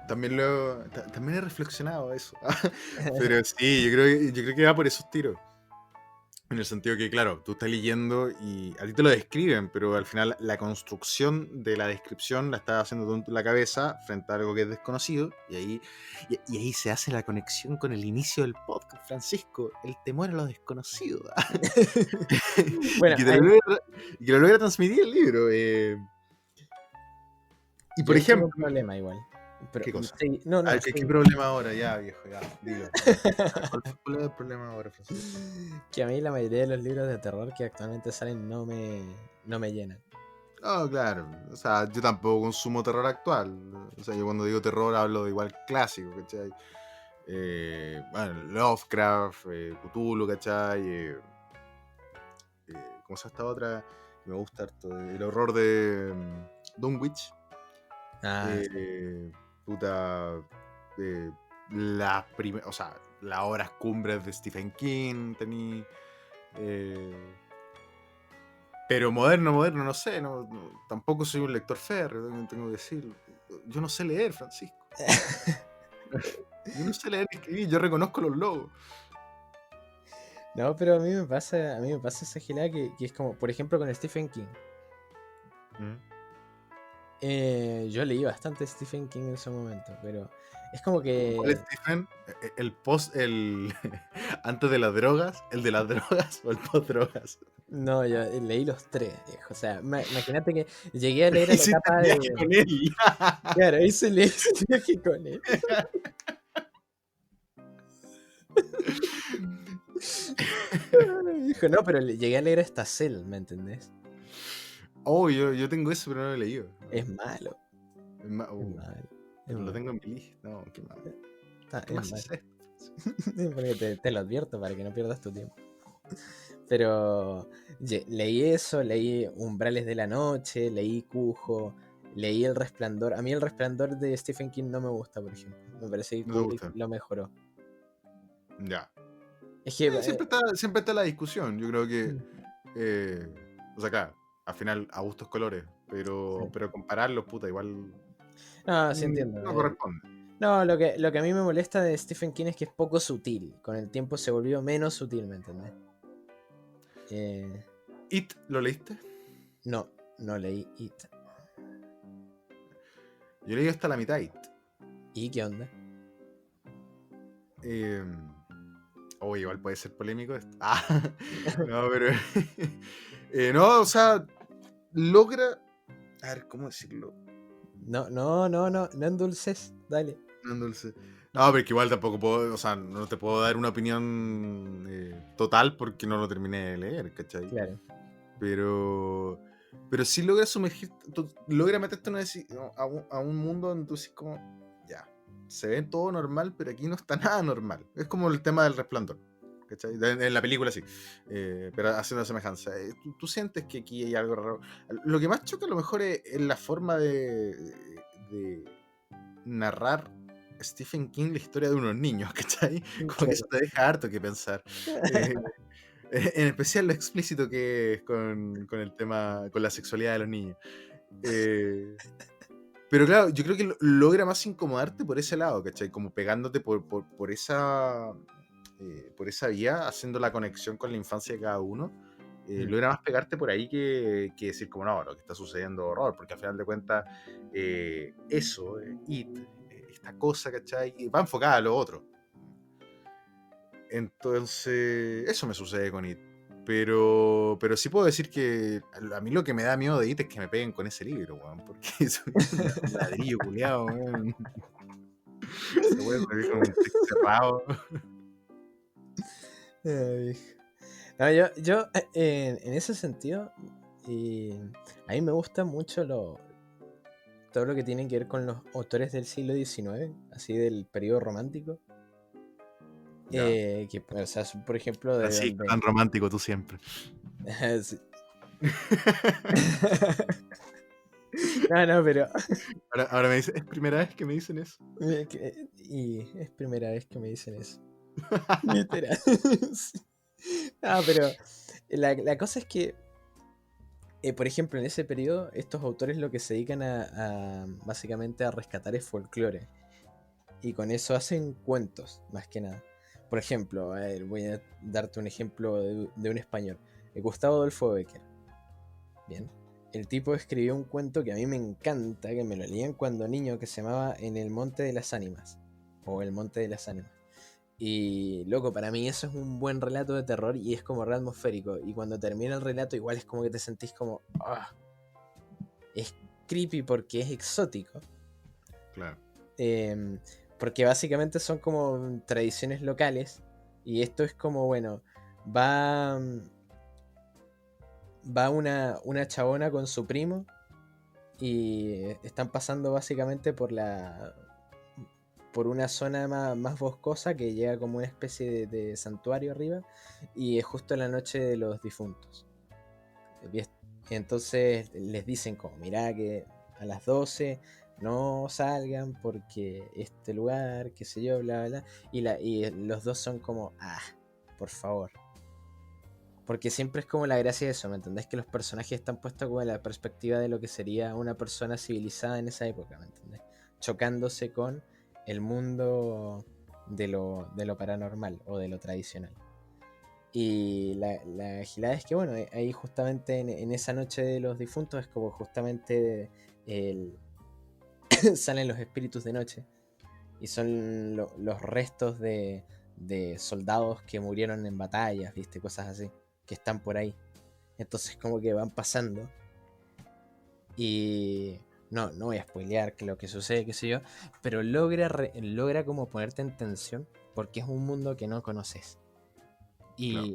también he reflexionado eso. Pero sí, yo creo que va por esos tiros. En el sentido que, claro, tú estás leyendo y a ti te lo describen, pero al final la construcción de la descripción la estás haciendo tú en la cabeza frente a algo que es desconocido, y ahí se hace la conexión con el inicio del podcast, Francisco, el temor a lo desconocido. Bueno, Y que lo logra transmitir el libro. Y por yo tengo ejemplo, un problema igual. Pero, ¿qué cosa? sí, no, A ver, sí, ¿qué problema ahora? Ya, viejo, ya, dilo. ¿Cuál es el problema ahora, Francisco? que a mí la mayoría de los libros de terror que actualmente salen no me llenan. No, claro. O sea, yo tampoco consumo terror actual. O sea, yo cuando digo terror hablo de igual clásico, ¿cachai? Bueno, Lovecraft, Cthulhu, ¿cachai? ¿Cómo se llama esta otra? Que me gusta harto. El horror de Dunwich. Ah, Puta. O sea, las obras cumbres de Stephen King, tení. Pero moderno, no sé, tampoco soy un lector férreo, tengo que decir. Yo no sé leer, Francisco. Yo no sé leer ni escribir, yo reconozco los logos. no, pero a mí me pasa esa gilada que es como, por ejemplo, con Stephen King. Yo leí bastante Stephen King en su momento, pero es como que... ¿Cuál es Stephen? El antes de las drogas, el de las drogas o el post drogas. No, yo leí los tres, viejo. O sea, imagínate que llegué a leer a la Hiciste etapa el de... viaje con él. Claro, hice ese viaje con él. Hijo, no, pero llegué a leer hasta Cell, ¿me entendés? Oh, yo tengo eso, pero no lo he leído. Es malo. Es ma- Es oh, malo. Es pero lo malo. tengo en mi lista. No, qué mal. ¿Qué Es más malo. es esto? Porque te lo advierto para que no pierdas tu tiempo. Pero leí eso, leí Umbrales de la Noche, leí Cujo, leí El Resplandor. A mí El Resplandor de Stephen King no me gusta, por ejemplo. Me parece que No te Kubrick gusta. lo mejoró. Ya. Es que... Siempre está la discusión. Yo creo que. O sea, claro, al final a gustos colores. Pero, Sí. pero compararlos, puta, igual. No, sí entiendo. No corresponde. No, lo que a mí me molesta de Stephen King es que es poco sutil. Con el tiempo se volvió menos sutil, ¿me entendés? ¿It lo leíste? No leí It. Yo leí hasta la mitad It. ¿Y qué onda? Igual puede ser polémico esto. No, pero. No, o sea, logra. A ver, ¿cómo decirlo? No endulces, dale. No, dulce. No, pero que igual tampoco puedo. O sea, no te puedo dar una opinión total porque no lo terminé de leer, ¿cachai? Claro. Pero sí logra sumergir. Logra meterte a un mundo donde tú dices, como. Ya. Se ve todo normal, pero aquí no está nada normal. Es como el tema del Resplandor. ¿Cachai? En la película sí. Pero hace una semejanza. Tú sientes que aquí hay algo raro. Lo que más choca a lo mejor es la forma de narrar Stephen King la historia de unos niños, ¿cachai? Como Claro. que eso te deja harto que pensar. En especial lo explícito que es con el tema, con la sexualidad de los niños. Pero claro, yo creo que logra más incomodarte por ese lado, ¿cachai? Como pegándote por esa vía, haciendo la conexión con la infancia de cada uno. Logra más pegarte por ahí que decir como no, lo que está sucediendo es horror, porque al final de cuentas eso, esta cosa, ¿cachai? Va enfocada a lo otro. Entonces, eso me sucede con It. Pero sí puedo decir que a mí lo que me da miedo de It es que me peguen con ese libro, weón, porque es un ladrillo culiado, weón. Se puede salir con un texto cerrado. No, yo en ese sentido, a mí me gusta mucho todo lo que tiene que ver con los autores del siglo XIX, así del periodo romántico. Que, o sea, por ejemplo, de Así, donde... tan romántico tú siempre. Sí. No, pero... Ahora me dice, es primera vez que me dicen eso. Y es primera vez que me dicen eso. Literal. Sí. No, pero la cosa es que, por ejemplo, en ese periodo, estos autores lo que se dedican a básicamente a rescatar es folclore. Y con eso hacen cuentos, más que nada. Por ejemplo, a ver, voy a darte un ejemplo de un español. Gustavo Adolfo Bécquer. Bien. El tipo escribió un cuento que a mí me encanta, que me lo leían cuando niño, que se llamaba En el Monte de las Ánimas. O El Monte de las Ánimas. Y, loco, para mí eso es un buen relato de terror y es como re atmosférico. Y cuando termina el relato, igual es como que te sentís como... ¡ah! Es creepy porque es exótico. Claro. Porque básicamente son como tradiciones locales. Y esto es como, bueno, va una chabona con su primo. Y están pasando básicamente por una zona más boscosa que llega como una especie de santuario arriba. Y es justo en la noche de los difuntos. Y entonces les dicen como, mirá que a las 12 no salgan porque este lugar, qué sé yo, bla, bla, bla. Y los dos son como, por favor. Porque siempre es como la gracia de eso, ¿me entendés? Que los personajes están puestos como en la perspectiva de lo que sería una persona civilizada en esa época, ¿me entendés? Chocándose con el mundo de lo paranormal o de lo tradicional. Y la gilada es que, bueno, ahí justamente en esa noche de los difuntos es como justamente salen los espíritus de noche. Y son los restos de soldados que murieron en batallas, ¿viste? Cosas así, que están por ahí. Entonces como que van pasando. Y no voy a spoilear lo que sucede, qué sé yo. Pero logra como ponerte en tensión porque es un mundo que no conoces. Y Claro.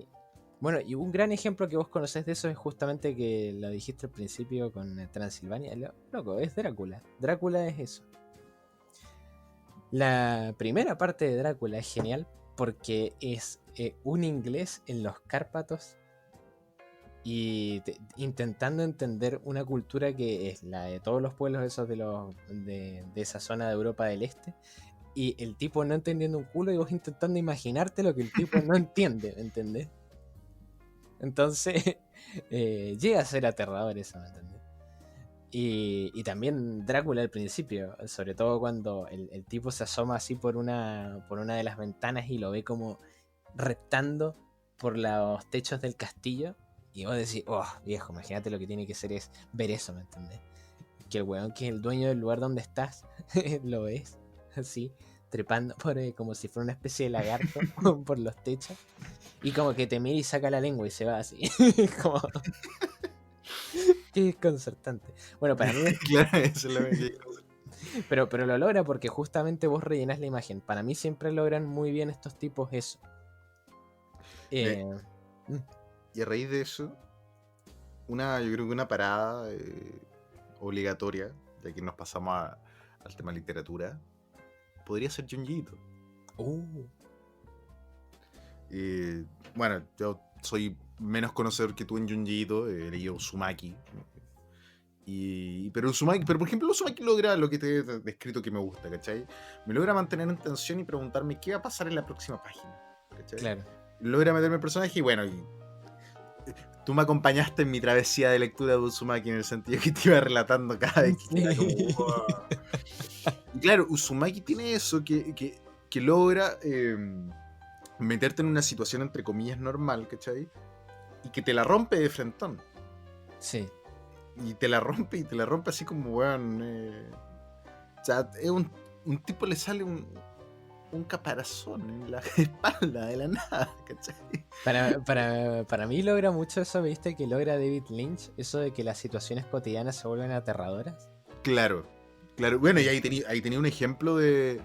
bueno, y un gran ejemplo que vos conocés de eso es justamente que lo dijiste al principio con Transilvania. Loco, es Drácula. Drácula es eso. La primera parte de Drácula es genial porque es un inglés en los Cárpatos y intentando entender una cultura que es la de todos los pueblos esos de esa zona de Europa del Este. Y el tipo no entendiendo un culo y vos intentando imaginarte lo que el tipo no entiende, ¿me entendés? Entonces, llega a ser aterrador eso, ¿me entendés? Y también Drácula al principio, sobre todo cuando el tipo se asoma así por una de las ventanas y lo ve como reptando por los techos del castillo. Y vos decís, oh, viejo, imagínate lo que tiene que ser es ver eso, ¿me entendés? Que el weón que es el dueño del lugar donde estás, lo ves, así, trepando como si fuera una especie de lagarto por los techos. Y como que te mira y saca la lengua y se va así. Como... Qué desconcertante. Bueno, para mí... Claro, eso es lo que... pero lo logra porque justamente vos rellenás la imagen. Para mí siempre logran muy bien estos tipos eso. Y a raíz de eso, yo creo que una parada obligatoria, ya que nos pasamos al tema literatura, podría ser Junji Ito. Bueno, yo soy menos conocedor que tú en Junji Ito, he leído Uzumaki. Pero por ejemplo, Uzumaki logra lo que te he descrito que me gusta, ¿cachai? Me logra mantener en tensión y preguntarme qué va a pasar en la próxima página, ¿cachai? Claro. Logra meterme el personaje y bueno, tú me acompañaste en mi travesía de lectura de Uzumaki en el sentido que te iba relatando cada vez que era como, wow. Y claro, Uzumaki tiene eso que logra meterte en una situación entre comillas normal, ¿cachai? Y que te la rompe de frentón. Sí. Y te la rompe así como, weón. O sea, es un tipo le sale un caparazón en la espalda de la nada, ¿cachai? Para mí logra mucho eso, ¿viste? Que logra David Lynch, eso de que las situaciones cotidianas se vuelven aterradoras. Claro. Bueno, y ahí tenía un ejemplo de,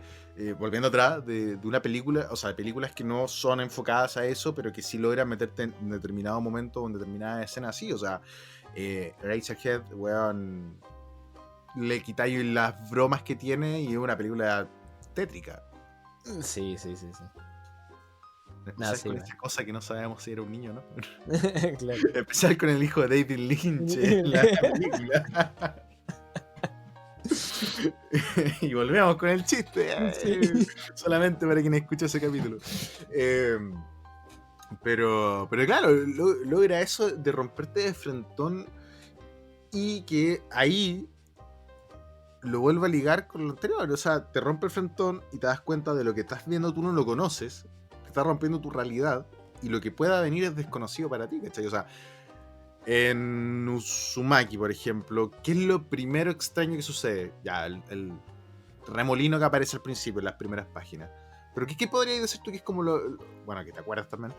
volviendo atrás, de una película, o sea, de películas que no son enfocadas a eso, pero que sí logran meterte en determinado momento o en determinada escena así, o sea, Razorhead, weón, le quitáis las bromas que tiene y es una película tétrica. Sí. Empezar con esa cosa que no sabemos si era un niño, ¿no? Claro. Empezar con el hijo de David Lynch en la película. Y volvemos con el chiste, solamente para quien escucha ese capítulo. Pero claro, logra eso de romperte de frentón y que ahí lo vuelve a ligar con lo anterior. O sea, te rompe el frentón y te das cuenta de lo que estás viendo, tú no lo conoces, está rompiendo tu realidad y lo que pueda venir es desconocido para ti, ¿cachai? O sea, en Uzumaki, por ejemplo, ¿qué es lo primero extraño que sucede? Ya, el remolino que aparece al principio, en las primeras páginas. Pero ¿qué podrías decir tú que es como bueno, que te acuerdas también?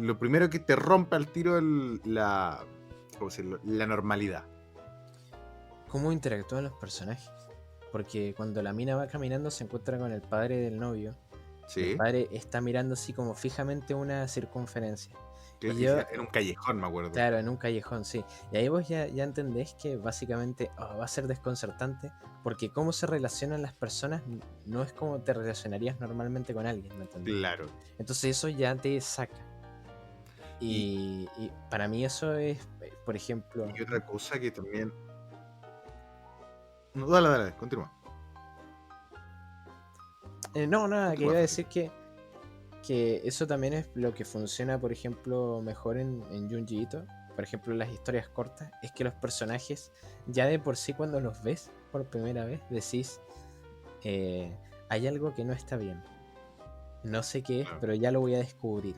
Lo primero que te rompe al tiro ¿cómo decirlo? La normalidad. ¿Cómo interactúan los personajes? Porque cuando la mina va caminando se encuentra con el padre del novio. Sí. El padre está mirando así como fijamente una circunferencia. Que Y yo, en un callejón, me acuerdo. claro, en un callejón, sí. Y ahí vos ya entendés que básicamente va a ser desconcertante porque cómo se relacionan las personas no es como te relacionarías normalmente con alguien, ¿me entendés? Claro. Entonces eso ya te saca. Y para mí eso es, por ejemplo... Y otra cosa que también... No, dale, continúa. No, nada, que Continúa, iba a Felipe. decir que eso también es lo que funciona, por ejemplo, mejor en Junji Ito. Por ejemplo, en las historias cortas, es que los personajes, ya de por sí cuando los ves por primera vez, decís, hay algo que no está bien. No sé qué es, Claro. pero ya lo voy a descubrir.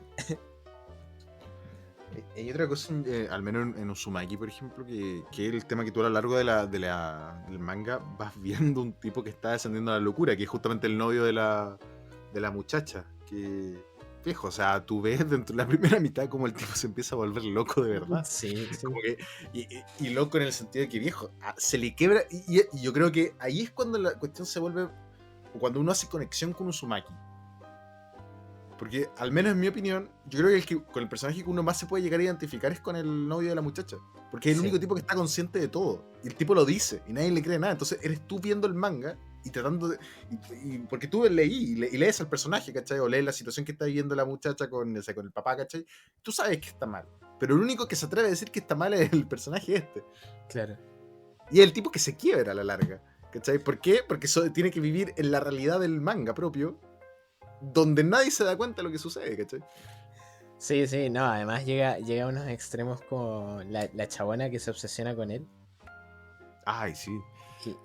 Hay otra cosa, al menos en Uzumaki, por ejemplo, que es el tema que tú a lo largo del manga vas viendo un tipo que está descendiendo a la locura, que es justamente el novio de la muchacha. Que, viejo, o sea, tú ves dentro de la primera mitad como el tipo se empieza a volver loco de verdad. Sí, sí. Como que, y loco en el sentido de que, viejo, se le quebra. Y yo creo que ahí es cuando la cuestión se vuelve, o cuando uno hace conexión con Uzumaki. Porque, al menos en mi opinión, yo creo que con el personaje que uno más se puede llegar a identificar es con el novio de la muchacha. Porque es el Sí. único tipo que está consciente de todo. Y el tipo lo dice, y nadie le cree nada. Entonces, eres tú viendo el manga y tratando de... porque tú y lees al personaje, ¿cachai? O lees la situación que está viviendo la muchacha con el papá, ¿cachai? Tú sabes que está mal. Pero el único que se atreve a decir que está mal es el personaje este. Claro. Y es el tipo que se quiebra a la larga, ¿cachai? ¿Por qué? Porque tiene que vivir en la realidad del manga propio, donde nadie se da cuenta de lo que sucede, ¿cachai? Sí, sí, no, además llega a unos extremos como la chabona que se obsesiona con él. Ay, sí.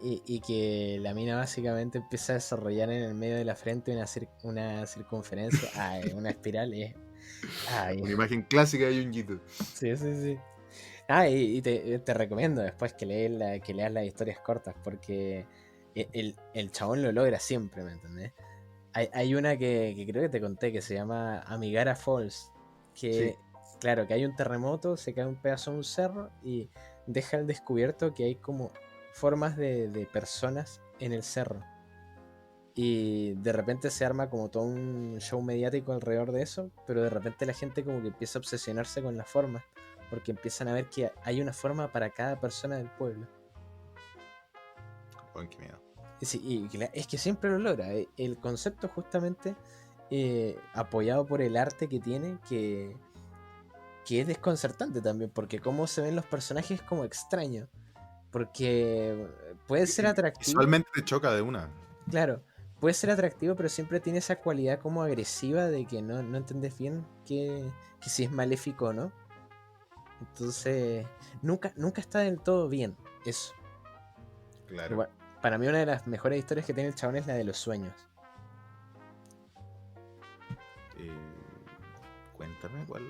Y que la mina básicamente empieza a desarrollar en el medio de la frente una circunferencia, una espiral. Una imagen clásica de Junjito. Sí, sí, sí. Y te recomiendo después que leas las historias cortas, porque el chabón lo logra siempre, ¿me entendés? Hay una que creo que te conté que se llama Amigara Falls, que Sí. claro, que hay un terremoto, se cae un pedazo de un cerro y deja al descubierto que hay como formas de personas en el cerro. Y de repente se arma como todo un show mediático alrededor de eso, pero de repente la gente como que empieza a obsesionarse con las formas, porque empiezan a ver que hay una forma para cada persona del pueblo. Oh, qué miedo. Sí, es que siempre lo logra. El concepto justamente apoyado por el arte que tiene, que es desconcertante también, porque cómo se ven los personajes es como extraño. Porque puede ser atractivo. Visualmente te choca de una. Claro, puede ser atractivo, pero siempre tiene esa cualidad como agresiva de que no entendés bien que si es maléfico o no. Entonces, nunca está del todo bien eso. Claro. Igual, para mí una de las mejores historias que tiene el chabón es la de los sueños. Cuéntame cuál.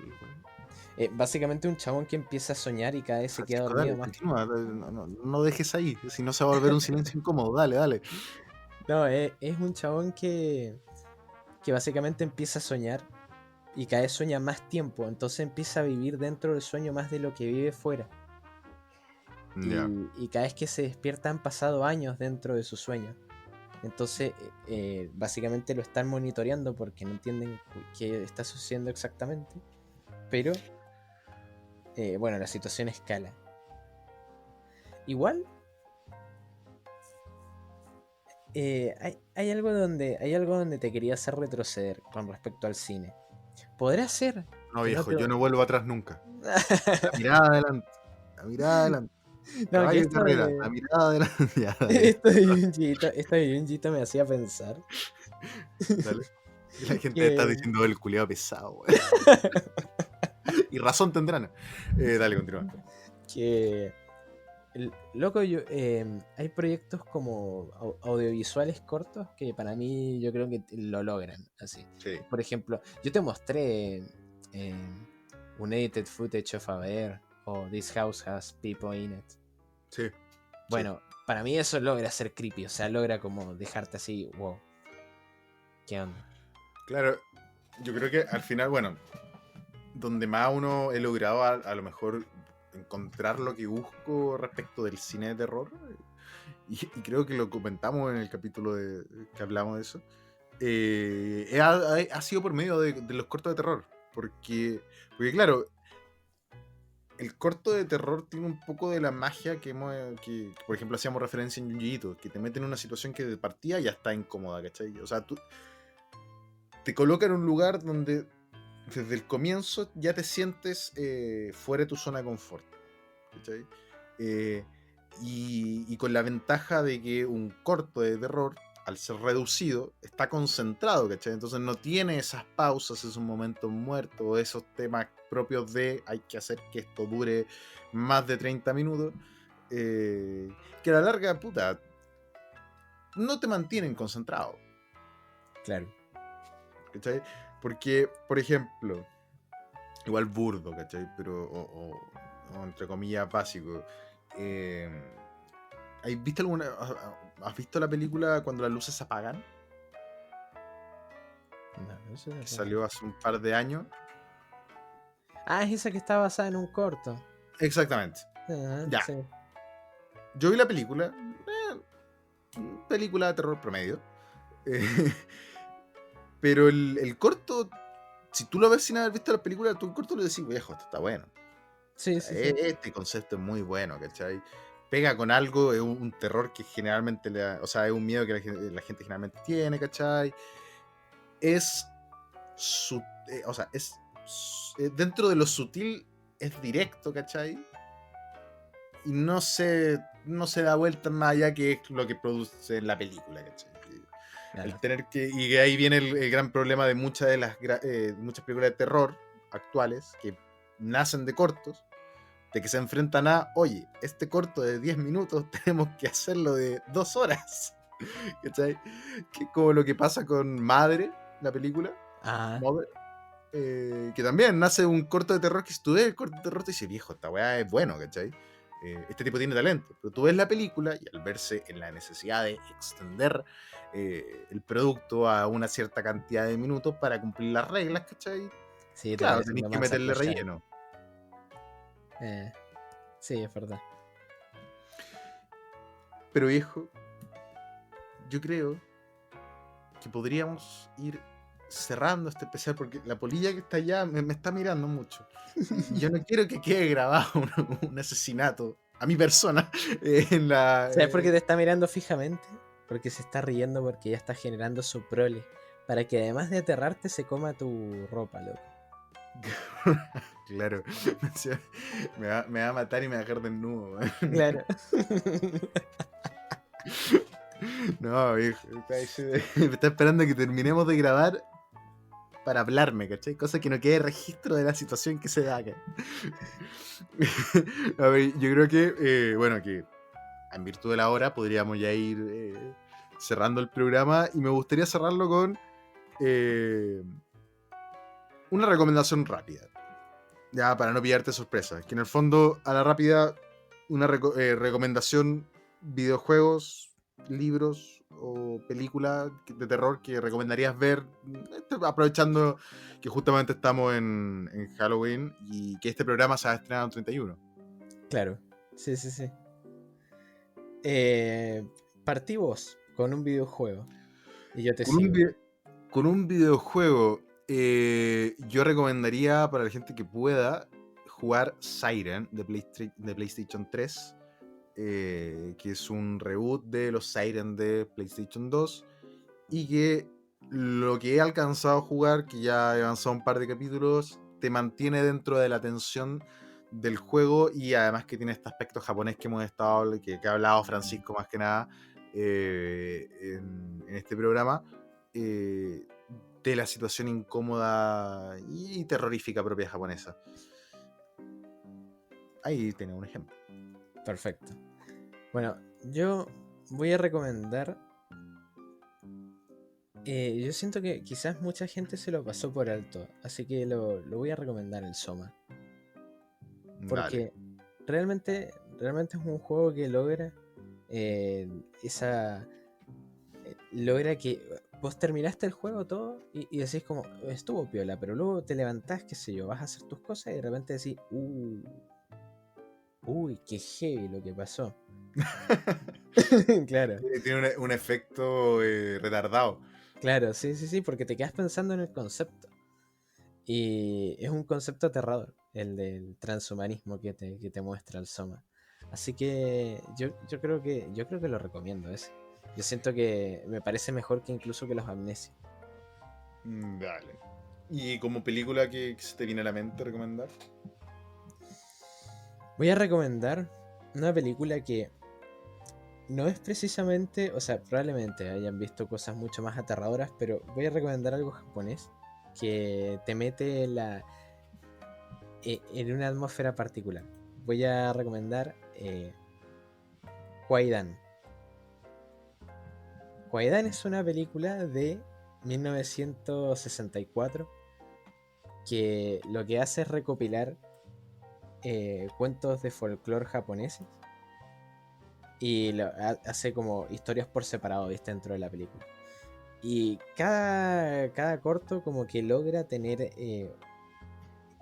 Básicamente un chabón que empieza a soñar y cada vez se queda Francisco, dormido dale, más. continúa, no dejes ahí, si no se va a volver un silencio incómodo. Dale. No, es un chabón que básicamente empieza a soñar y cada vez sueña más tiempo, entonces empieza a vivir dentro del sueño más de lo que vive fuera. Ya. Y cada vez que se despierta han pasado años dentro de su sueño. Entonces, básicamente lo están monitoreando porque no entienden qué está sucediendo exactamente. Pero, bueno, la situación escala. Igual, hay algo donde te quería hacer retroceder con respecto al cine. ¿Podrá ser? No, que viejo, te- yo no vuelvo atrás nunca. La mirada adelante. No, que Caballo de esto carrera, de- la mirada adelante. Ya, dale, esto de Junjito me hacía pensar dale. Y la gente que- está diciendo el culiado pesado, güey. Y razón tendrán. Dale, continúa. que Loco, hay proyectos como audiovisuales cortos que para mí yo creo que lo logran así. Sí. Por ejemplo, yo te mostré un edited footage of a bear o This house has people in it. Sí. Bueno, para mí eso logra ser creepy, o sea, logra como dejarte así, wow. ¿Qué onda? Claro, yo creo que al final, bueno, donde más uno he logrado a lo mejor encontrar lo que busco respecto del cine de terror, y creo que lo comentamos en el capítulo que hablamos de eso, ha sido por medio de los cortos de terror, porque claro, el corto de terror tiene un poco de la magia que por ejemplo, hacíamos referencia en Junji Ito, que te mete en una situación que de partida ya está incómoda, ¿cachai? O sea, tú te coloca en un lugar donde desde el comienzo ya te sientes fuera de tu zona de confort, ¿cachai? Y con la ventaja de que un corto de terror, al ser reducido, está concentrado, ¿cachai? Entonces no tiene esas pausas, esos momentos muertos, esos temas propios de hay que hacer que esto dure más de 30 minutos, que a la larga, puta, no te mantienen concentrado. Claro. ¿Cachai? Porque, por ejemplo, igual burdo, ¿cachai? Pero, o entre comillas, básico. ¿Has visto la película Cuando las luces se apagan? No, eso Que es salió hace un par de años. Ah, es esa que está basada en un corto. Exactamente. Ajá, Ya. sí. Yo vi la película. Película de terror promedio. Pero el corto, si tú lo ves sin haber visto la película, tú el corto le decís, viejo, esto está bueno. Sí. Este concepto es muy bueno, ¿cachai? Pega con algo, es un terror que generalmente, o sea, es un miedo que la gente generalmente tiene, ¿cachai? Es dentro de lo sutil, es directo, ¿cachai? Y no se da vuelta más allá que es lo que produce la película, ¿cachai? Claro. El tener que, y ahí viene el gran problema de muchas películas de terror actuales que nacen de cortos, de que se enfrentan a, oye, este corto de 10 minutos tenemos que hacerlo de 2 horas. ¿Cachai? Que es como lo que pasa con Madre, la película. Ah, Mother, que también nace un corto de terror que si tú ves el corto de terror te dices, viejo, esta weá es bueno, ¿cachai? Este tipo tiene talento. Pero tú ves la película y al verse en la necesidad de extender el producto a una cierta cantidad de minutos para cumplir las reglas, ¿cachai? sí, Claro, termina tenés siendo que más meterle sarcochado. relleno. Sí, es verdad. Pero viejo, yo creo que podríamos ir cerrando este especial porque la polilla que está allá me está mirando mucho. Y yo no quiero que quede grabado un asesinato a mi persona en la... ¿Sabes por qué te está mirando fijamente? Porque se está riendo porque ya está generando su prole. Para que además de aterrarte se coma tu ropa, loco. Claro. Me va a matar y me va a dejar desnudo. Claro. No, viejo. Me está esperando que terminemos de grabar para hablarme, ¿cachai? Cosa que no quede registro de la situación que se da acá. A ver, yo creo que, bueno, que en virtud de la hora podríamos ya ir cerrando el programa y me gustaría cerrarlo con una recomendación rápida. Ya, para no pillarte sorpresa. Que en el fondo, a la rápida, una recomendación, videojuegos, libros o película de terror que recomendarías ver, aprovechando que justamente estamos en Halloween y que este programa se ha estrenado en 31. Claro. Sí. Partí vos con un videojuego. Y yo te sigo. Con un videojuego, yo recomendaría para la gente que pueda jugar Siren de PlayStation 3. Que es un reboot de los Siren de PlayStation 2 y que lo que he alcanzado a jugar, que ya he avanzado un par de capítulos, te mantiene dentro de la tensión del juego y además que tiene este aspecto japonés que hemos estado, que ha hablado Francisco más que nada en este programa, de la situación incómoda y terrorífica propia japonesa. Ahí tenés un ejemplo. Perfecto. Bueno, yo voy a recomendar. Yo siento que quizás mucha gente se lo pasó por alto, así que lo voy a recomendar el Soma. Dale. Porque realmente es un juego que logra esa. Logra que vos terminaste el juego todo y decís como, estuvo piola, pero luego te levantás, qué sé yo, vas a hacer tus cosas y de repente decís, uy, qué heavy lo que pasó. Claro, Tiene un efecto retardado. claro, sí, porque te quedas pensando en el concepto. Y es un concepto aterrador, el del transhumanismo que te muestra el Soma. Así que yo creo que lo recomiendo ese. Yo siento que me parece mejor que incluso que los Amnesia. Dale. ¿Y como película que se te viene a la mente recomendar? Voy a recomendar una película que no es precisamente, o sea, probablemente hayan visto cosas mucho más aterradoras, pero voy a recomendar algo japonés que te mete en una atmósfera particular. Voy a recomendar Kwaidan. Kwaidan es una película de 1964 que lo que hace es recopilar cuentos de folclore japoneses y hace como historias por separado, ¿viste? Dentro de la película. Y cada corto como que logra tener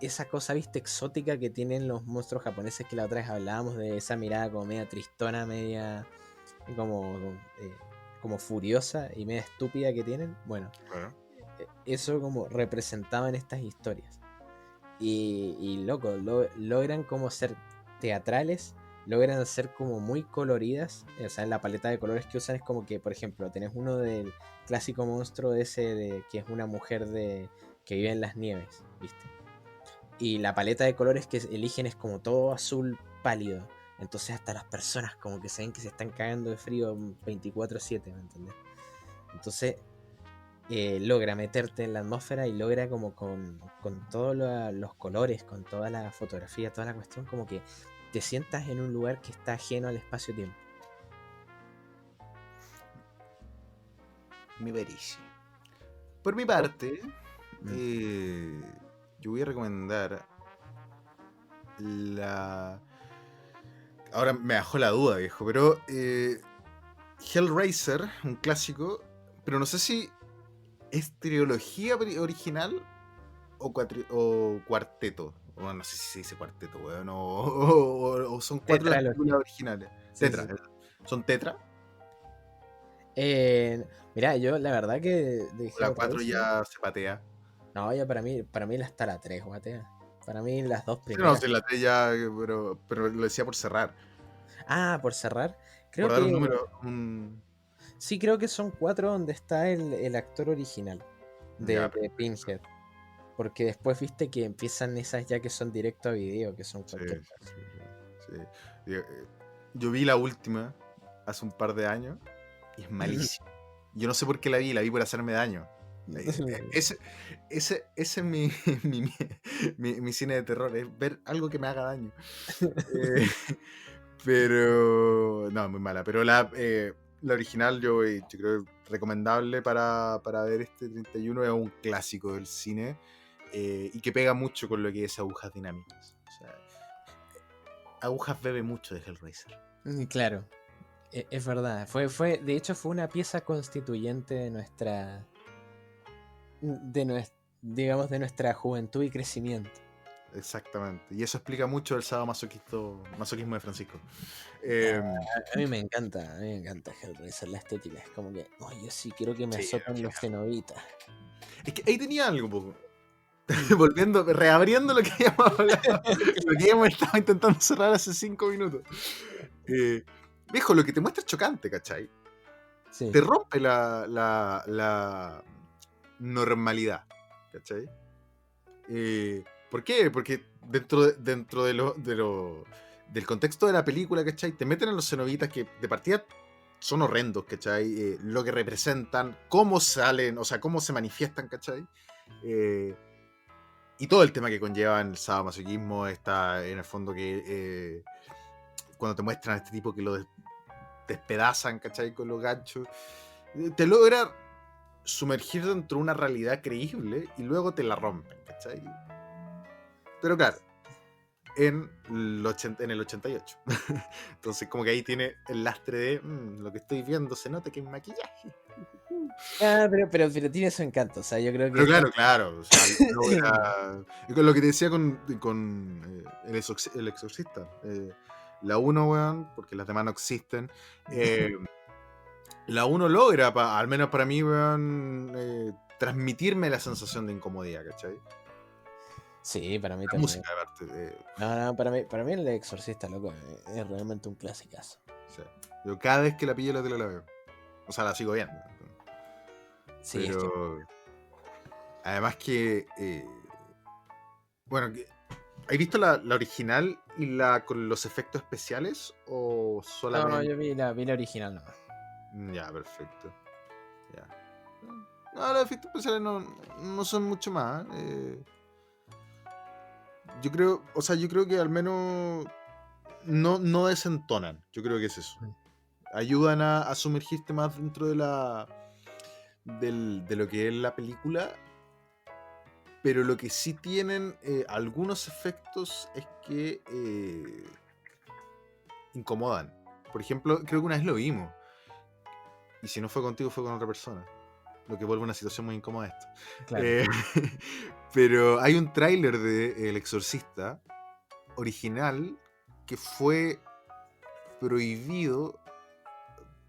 esa cosa, ¿viste? Exótica que tienen los monstruos japoneses, que la otra vez hablábamos de esa mirada como media tristona, media como furiosa y media estúpida que tienen. Bueno, eso como representaba en estas historias. Y loco, logran como ser teatrales, logran ser como muy coloridas. O sea, la paleta de colores que usan es como que, por ejemplo, tenés uno del clásico monstruo de ese que es una mujer que vive en las nieves, ¿viste? Y la paleta de colores que eligen es como todo azul pálido. Entonces hasta las personas como que se ven que se están cagando de frío 24/7, ¿me entendés? Entonces logra meterte en la atmósfera y logra como con todos los colores, con toda la fotografía, toda la cuestión, como que te sientas en un lugar que está ajeno al espacio-tiempo. Me parece. Por mi parte, yo voy a recomendar Ahora me bajó la duda, viejo, pero Hellraiser, un clásico, pero no sé si es trilogía original o cuarteto. Bueno, no sé si se dice cuarteto, weón, o son cuatro las películas originales. Sí, Tetra. sí. ¿Son tetra? Mira, yo la verdad que La 4 ya se patea. No, ya para mí hasta la 3, guatea. Para mí las dos Sí, primeras. no, si la 3 ya, pero lo decía por cerrar. Ah, por cerrar. Creo Por dar que un número. sí, creo que son 4 donde está el actor original Ya, de Pinhead. Porque después viste que empiezan esas ya que son directo a video, que son sí, cualquier sí, cosa. sí. Yo vi la última hace un par de años y es malísima. Yo no sé por qué la vi por hacerme daño. Ese es mi cine de terror, es ver algo que me haga daño. Pero no, muy mala. Pero la original yo creo recomendable para ver este 31, es un clásico del cine y que pega mucho con lo que es Agujas Dinámicas. O sea, Agujas bebe mucho de Hellraiser. Claro, es verdad. De hecho, fue una pieza constituyente de nuestra de nuestra juventud y crecimiento. Exactamente. Y eso explica mucho el sadomasoquismo de Francisco. A mí me encanta Hellraiser, la estética. Es como que, yo sí quiero que me azoten los cenobitas. Es que ahí tenía algo, poco. Reabriendo lo que habíamos hablado, lo que hemos estado intentando cerrar hace 5 minutos. Viejo, lo que te muestra es chocante, ¿cachai? Sí. Te rompe la normalidad, ¿cachai? ¿Por qué? Porque dentro del contexto de la película, ¿cachai? Te meten en los cenobitas que de partida son horrendos, ¿cachai? Lo que representan, cómo salen, o sea, cómo se manifiestan, ¿cachai? Y todo el tema que conllevan el sadomasoquismo está en el fondo que cuando te muestran a este tipo que despedazan, ¿cachai? Con los ganchos. Te logra sumergir dentro de una realidad creíble y luego te la rompen, ¿cachai? Pero claro, en el 88. Entonces como que ahí tiene el lastre de lo que estoy viendo se nota que es maquillaje. Ah, pero tiene su encanto, o sea, yo creo que... Pero claro, o sea, y con lo que te decía con el Exorcista. La 1, weón, porque las demás no existen. La 1 logra, al menos para mí, weón, transmitirme la sensación de incomodidad, ¿cachai? Sí, para mí La también. música, aparte. No, para mí el Exorcista, loco, es realmente un clasicazo. O sea, yo cada vez que la pillo la tele la veo. O sea, la sigo viendo. Sí, Pero además que bueno, ¿has visto la original y la con los efectos especiales o solamente? No, yo vi la original nomás. Ya, perfecto. Ya. No, los efectos especiales no son mucho más. Yo creo que al menos no desentonan. Yo creo que es eso. Ayudan a sumergirte más dentro de de lo que es la película. Pero lo que sí tienen algunos efectos es que incomodan. Por ejemplo, creo que una vez lo vimos. Y si no fue contigo, fue con otra persona. Lo que vuelve una situación muy incómoda esto. Claro. Pero hay un tráiler de El Exorcista original que fue prohibido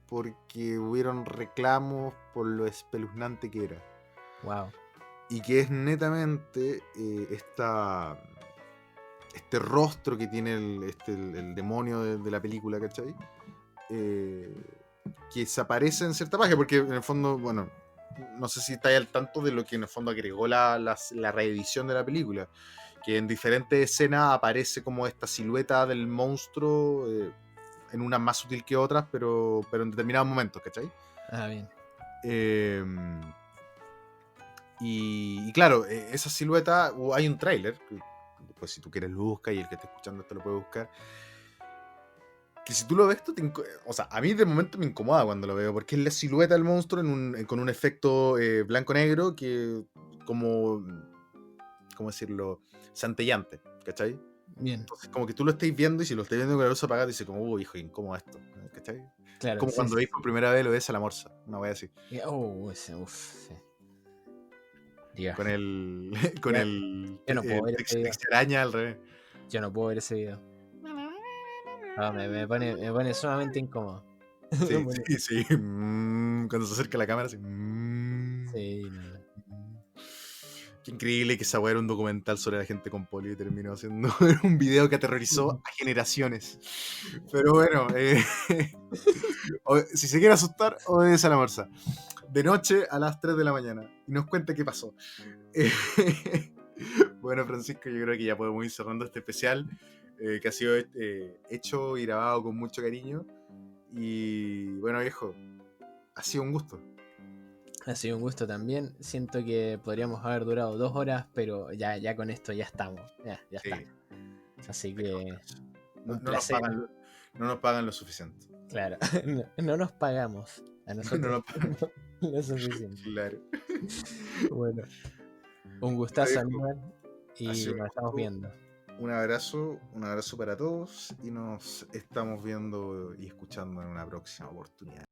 porque hubieron reclamos por lo espeluznante que era. Wow. Y que es netamente este rostro que tiene el demonio de la película, ¿cachai? Que se aparece en cierta página, porque en el fondo, bueno, no sé si estáis al tanto de lo que en el fondo agregó la reedición de la película, que en diferentes escenas aparece como esta silueta del monstruo, en unas más sutil que otras, pero en determinados momentos, ¿cachai? Ah, bien. Y claro, esa silueta, hay un tráiler, pues si tú quieres lo buscas y el que esté escuchando esto lo puede buscar, que si tú lo ves, o sea, a mí de momento me incomoda cuando lo veo, porque es la silueta del monstruo con un efecto blanco-negro que ¿cómo decirlo? Centellante, ¿cachai? Bien. Entonces como que tú lo estáis viendo y si lo estáis viendo con la luz apagada, dices como, uy, hijo, incómodo esto, ¿cachai? Claro, Como sí, cuando sí, veis por primera vez lo ves a la morsa, una wea así. sí. Sí. Dios. Con el Yo no puedo ver ese video. araña al revés. Yo no puedo ver ese video. No, me pone sumamente incómodo. Sí, Bueno, sí. Cuando se acerca la cámara, así. sí, no. Qué increíble que esa weá era un documental sobre la gente con polio y terminó haciendo un video que aterrorizó a generaciones. Pero bueno, si se quiere asustar, obedece a la morsa. De noche a las 3 de la mañana. Y nos cuenta qué pasó. Bueno, Francisco, yo creo que ya podemos ir cerrando este especial. Que ha sido hecho y grabado con mucho cariño. Y bueno, viejo, ha sido un gusto. Ha sido un gusto también. Siento que podríamos haber durado 2 horas, pero ya con esto ya estamos. Ya Sí. está. Así que No un nos placer. no nos pagan lo suficiente. Claro, no nos pagamos a nosotros No nos pagan. lo suficiente. Claro. Bueno, un gustazo, Viejo, Aníbal, y ha sido nos estamos un gusto. viendo. Un abrazo para todos y nos estamos viendo y escuchando en una próxima oportunidad.